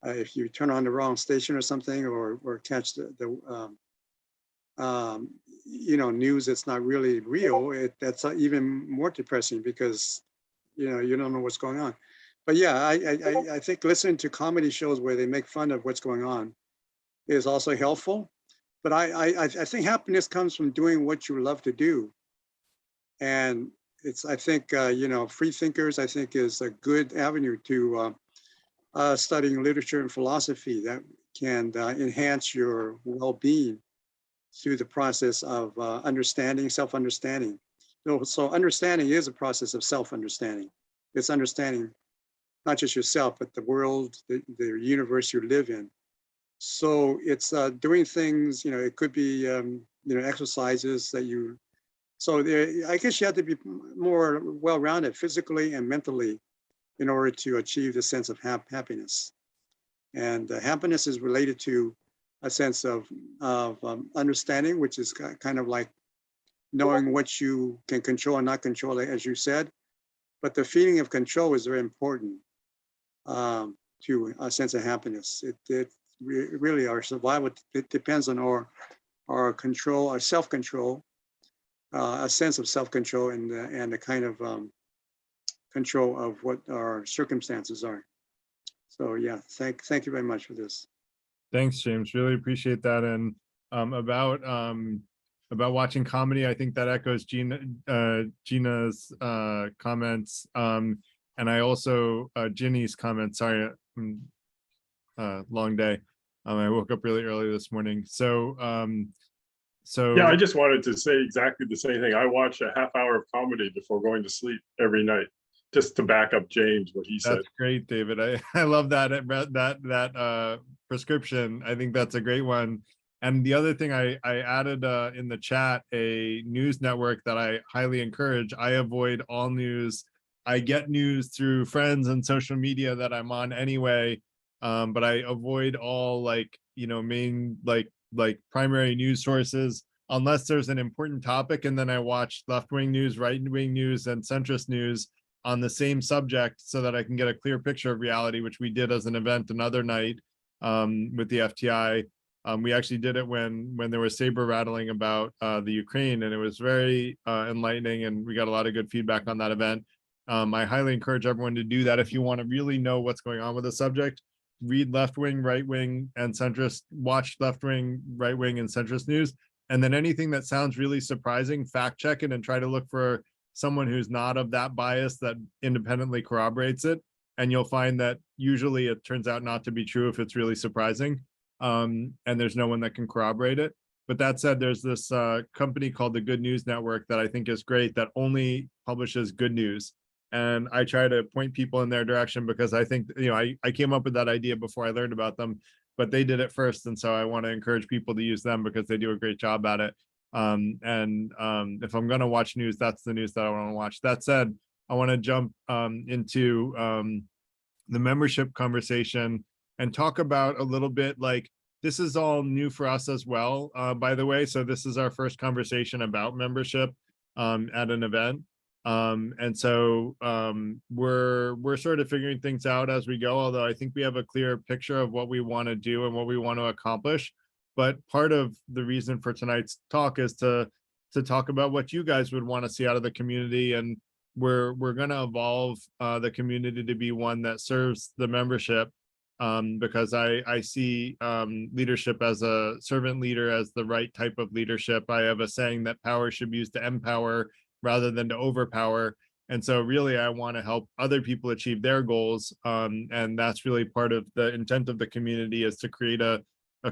if you turn on the wrong station or something, or catch the news that's not really real, that's even more depressing, because you don't know what's going on. But yeah, I think listening to comedy shows where they make fun of what's going on is also helpful. But I think happiness comes from doing what you love to do, and I think free thinkers, I think, is a good avenue to studying literature and philosophy that can enhance your well-being through the process of understanding, self-understanding. So understanding is a process of self-understanding. It's understanding not just yourself, but the world, the universe you live in. So it's doing things, it could be, exercises that you, so I guess you have to be more well-rounded physically and mentally in order to achieve the sense of happiness. And happiness is related to a sense of understanding, which is kind of like knowing what you can control and not control, as you said. But the feeling of control is very important to a sense of happiness. Really, our survival, it depends on our control, our self-control, a sense of self-control, and the kind of control of what our circumstances are. So yeah, thank you very much for this. Thanks, James. Really appreciate that. And about watching comedy, I think that echoes Gina's comments. And I also Ginny's comments. Sorry, long day. I woke up really early this morning. So yeah, I just wanted to say exactly the same thing. I watch a half hour of comedy before going to sleep every night, just to back up James, what he said. That's great, David. I love that prescription. I think that's a great one. And the other thing I added in the chat, a news network that I highly encourage. I avoid all news. I get news through friends and social media that I'm on anyway, but I avoid all main primary news sources unless there's an important topic, and then I watch left-wing news, right-wing news, and centrist news on the same subject so that I can get a clear picture of reality, which we did as an event another night with the FTI. We actually did it when there was saber rattling about the Ukraine, and it was very enlightening, and we got a lot of good feedback on that event. I highly encourage everyone to do that if you want to really know what's going on with the subject. Read left-wing, right-wing, and centrist, watch left-wing, right-wing, and centrist news, and then anything that sounds really surprising, fact check it and try to look for someone who's not of that bias that independently corroborates it. And you'll find that usually it turns out not to be true if it's really surprising. And there's no one that can corroborate it. But that said, there's this company called the Good News Network that I think is great, that only publishes good news. And I try to point people in their direction because I think, I came up with that idea before I learned about them, but they did it first. And so I want to encourage people to use them because they do a great job at it. If I'm going to watch news, that's the news that I want to watch. That said, I want to jump into the membership conversation and talk about a little bit, this is all new for us as well, by the way. So this is our first conversation about membership at an event. And so we're sort of figuring things out as we go, although I think we have a clear picture of what we want to do and what we want to accomplish. But part of the reason for tonight's talk is to talk about what you guys would want to see out of the community. And we're going to evolve the community to be one that serves the membership, because I see leadership as a servant leader as the right type of leadership. I have a saying that power should be used to empower rather than to overpower. And so really, I want to help other people achieve their goals. And that's really part of the intent of the community, is to create a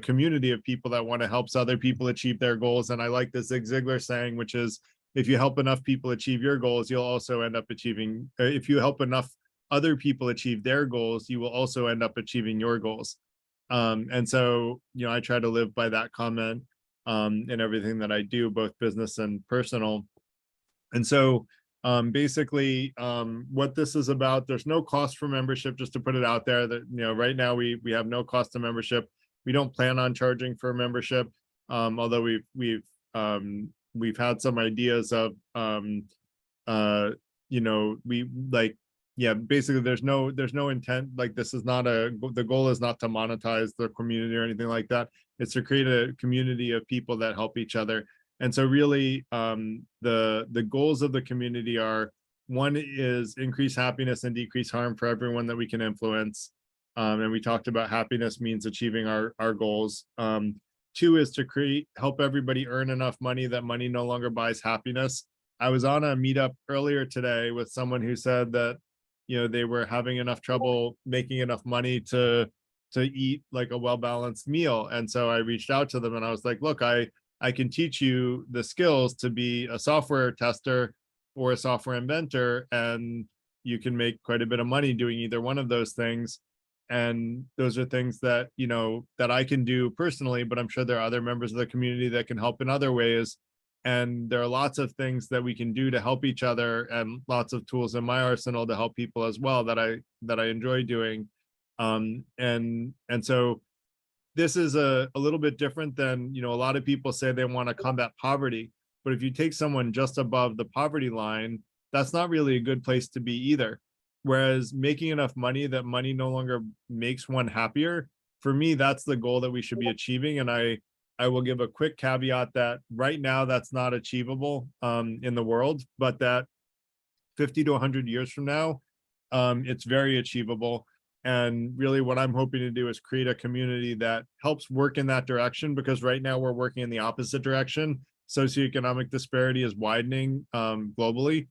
community of people that want to help other people achieve their goals. And I like the Zig Ziglar saying, which is, if you help enough people achieve your goals, you'll also end up achieving, if you help enough other people achieve their goals, you will also end up achieving your goals. And so, I try to live by that comment in everything that I do, both business and personal. And so basically what this is about, there's no cost for membership, just to put it out there that, right now we have no cost to membership. We don't plan on charging for membership, although we've had some ideas of, basically there's no intent, this is not the goal is not to monetize the community or anything like that. It's to create a community of people that help each other. And so really the goals of the community are, one is increase happiness and decrease harm for everyone that we can influence. And we talked about happiness means achieving our goals. Two is to help everybody earn enough money that money no longer buys happiness. I was on a meetup earlier today with someone who said that, they were having enough trouble making enough money to eat a well-balanced meal. And so I reached out to them and I was like, look, I can teach you the skills to be a software tester or a software inventor, and you can make quite a bit of money doing either one of those things. And those are things that, that I can do personally, but I'm sure there are other members of the community that can help in other ways. And there are lots of things that we can do to help each other, and lots of tools in my arsenal to help people as well that I enjoy doing. And so this is a little bit different than, a lot of people say they want to combat poverty. But if you take someone just above the poverty line, that's not really a good place to be either. Whereas making enough money that money no longer makes one happier, for me, that's the goal that we should be achieving. And I will give a quick caveat that right now that's not achievable in the world, but that 50 to 100 years from now, it's very achievable. And really what I'm hoping to do is create a community that helps work in that direction, because right now we're working in the opposite direction. Socioeconomic disparity is widening globally,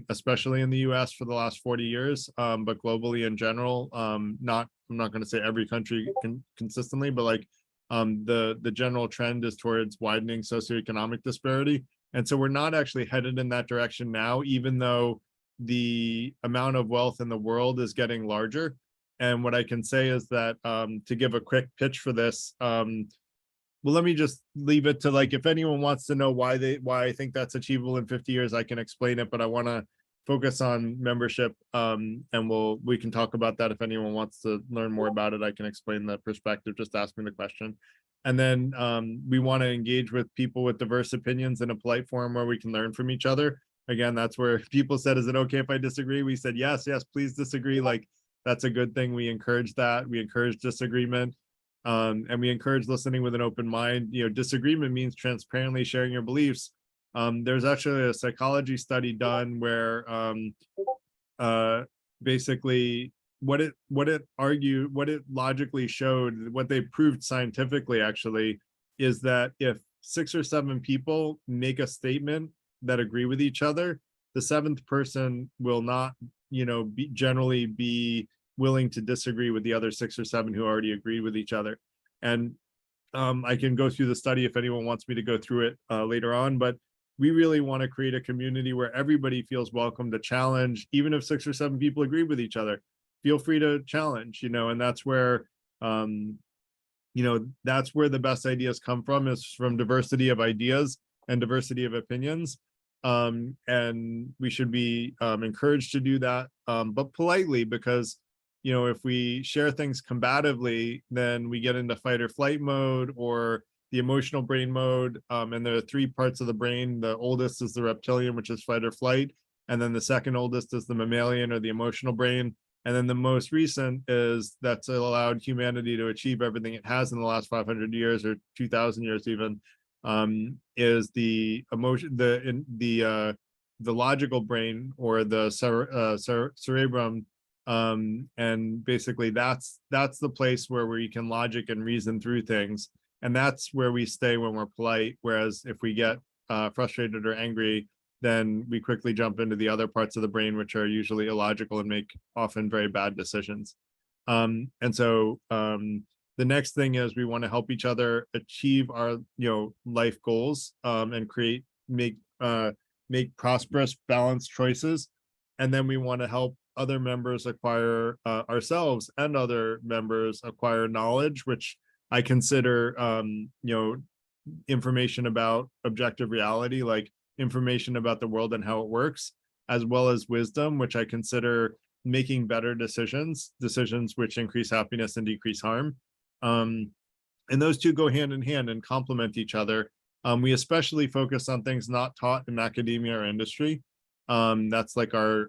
especially in the US for the last 40 years, but globally in general. I'm not going to say every country consistently, but like the general trend is towards widening socioeconomic disparity. And so we're not actually headed in that direction now, even though the amount of wealth in the world is getting larger. And what I can say is that to give a quick pitch for this, well, let me just leave it to, like, if anyone wants to know why I think that's achievable in 50 years, I can explain it, but I want to focus on membership, and we can talk about that. If anyone wants to learn more about it, I can explain that perspective. Just ask me the question. And then we want to engage with people with diverse opinions in a polite forum where we can learn from each other. Again, that's where people said, is it okay if I disagree? We said, yes, please disagree. Like, that's a good thing. We encourage that. We encourage disagreement. And we encourage listening with an open mind. You know, disagreement means transparently sharing your beliefs. There's actually a psychology study done where basically what it logically showed, what they proved scientifically actually, is that if 6 or 7 people make a statement that agree with each other, the 7th person will not, generally be willing to disagree with the other 6 or 7 who already agreed with each other. And I can go through the study if anyone wants me to go through it later on, but we really want to create a community where everybody feels welcome to challenge. Even if 6 or 7 people agree with each other, feel free to challenge, and that's where that's where the best ideas come from, is from diversity of ideas and diversity of opinions. And we should be encouraged to do that, but politely, because if we share things combatively, then we get into fight or flight mode, or the emotional brain mode. And there are 3 parts of the brain. The oldest is the reptilian, which is fight or flight. And then the second oldest is the mammalian, or the emotional brain. And then the most recent is that's allowed humanity to achieve everything it has in the last 500 years or 2000 years even, is the emotion, the logical brain, or the cerebrum. And basically that's the place where we can logic and reason through things. And that's where we stay when we're polite. Whereas if we get frustrated or angry, then we quickly jump into the other parts of the brain, which are usually illogical and make often very bad decisions. And so the next thing is we want to help each other achieve our life goals, and make prosperous, balanced choices. And then we want to help other members acquire ourselves and other members acquire knowledge, which I consider information about objective reality, like information about the world and how it works, as well as wisdom, which I consider making better decisions which increase happiness and decrease harm. And those two go hand in hand and complement each other. We especially focus on things not taught in academia or industry. That's like our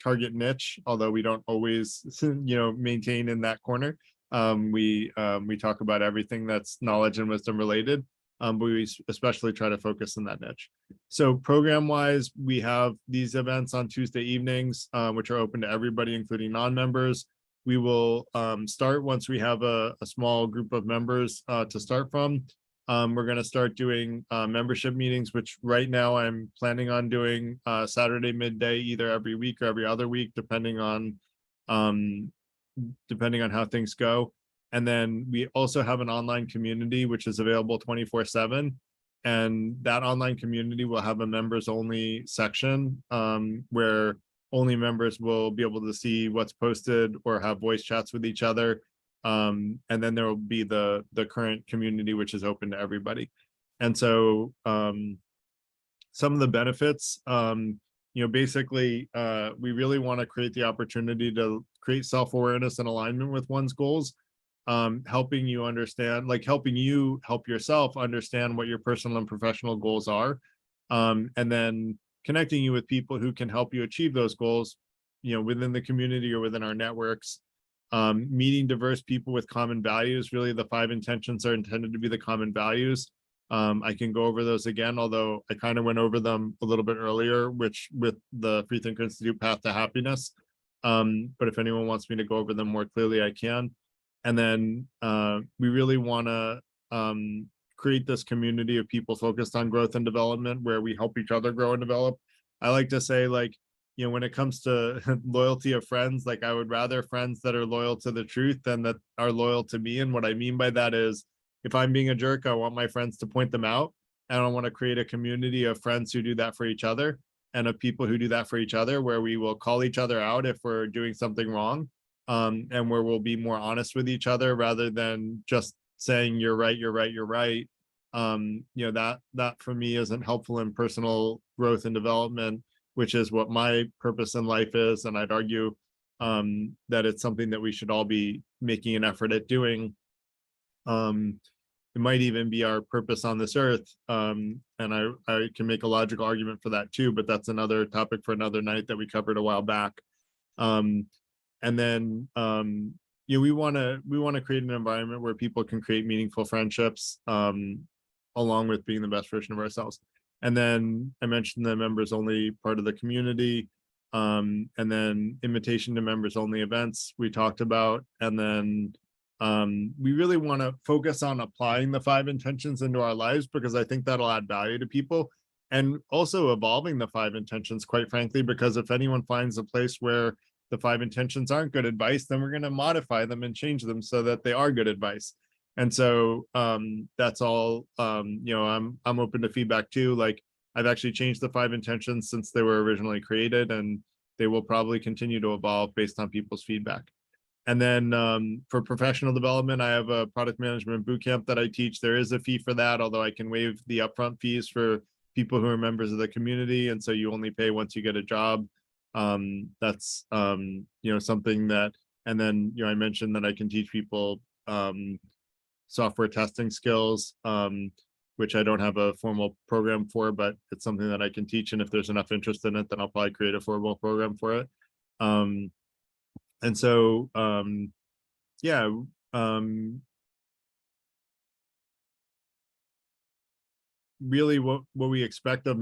target niche, although we don't always maintain in that corner. We talk about everything that's knowledge and wisdom related, but we especially try to focus on that niche. So program wise, we have these events on Tuesday evenings, which are open to everybody, including non-members. We will start once we have a small group of members to start from. We're going to start doing membership meetings, which right now I'm planning on doing Saturday midday, either every week or every other week, depending on how things go. And then we also have an online community, which is available 24/7. And that online community will have a members only section, where only members will be able to see what's posted or have voice chats with each other. And then there will be the current community, which is open to everybody. And so some of the benefits, basically, we really want to create the opportunity to create self-awareness and alignment with one's goals, helping you understand, like helping you help yourself understand what your personal and professional goals are. and then connecting you with people who can help you achieve those goals, within the community or within our networks. Meeting diverse people with common values. Really, the 5 intentions are intended to be the common values. I can go over those again, although I kind of went over them a little bit earlier, which with the Freethinker Institute Path to Happiness. But if anyone wants me to go over them more clearly, I can. And then we really want to create this community of people focused on growth and development where we help each other grow and develop. I like to say, like, when it comes to loyalty of friends, like I would rather friends that are loyal to the truth than that are loyal to me. And what I mean by that is, if I'm being a jerk, I want my friends to point them out. And I want to create a community of friends who do that for each other, and of people who do that for each other, where we will call each other out if we're doing something wrong, and where we'll be more honest with each other rather than just saying you're right, you're right, you're right. That for me isn't helpful in personal growth and development, which is what my purpose in life is. And I'd argue that it's something that we should all be making an effort at doing. It might even be our purpose on this earth. And I can make a logical argument for that too, but that's another topic for another night that we covered a while back. And then we want to create an environment where people can create meaningful friendships, along with being the best version of ourselves. And then I mentioned the members only part of the community, and then invitation to members only events we talked about. And then we really want to focus on applying the 5 intentions into our lives, because I think that'll add value to people, and also evolving the 5 intentions, quite frankly, because if anyone finds a place where the 5 intentions aren't good advice, then we're going to modify them and change them so that they are good advice. And so that's all. I'm open to feedback too. Like, I've actually changed the 5 intentions since they were originally created, and they will probably continue to evolve based on people's feedback. And then for professional development, I have a product management bootcamp that I teach. There is a fee for that, although I can waive the upfront fees for people who are members of the community. And so you only pay once you get a job. That's something that, and then I mentioned that I can teach people software testing skills, which I don't have a formal program for, but it's something that I can teach. And if there's enough interest in it, then I'll probably create a formal program for it. And so, really what we expect of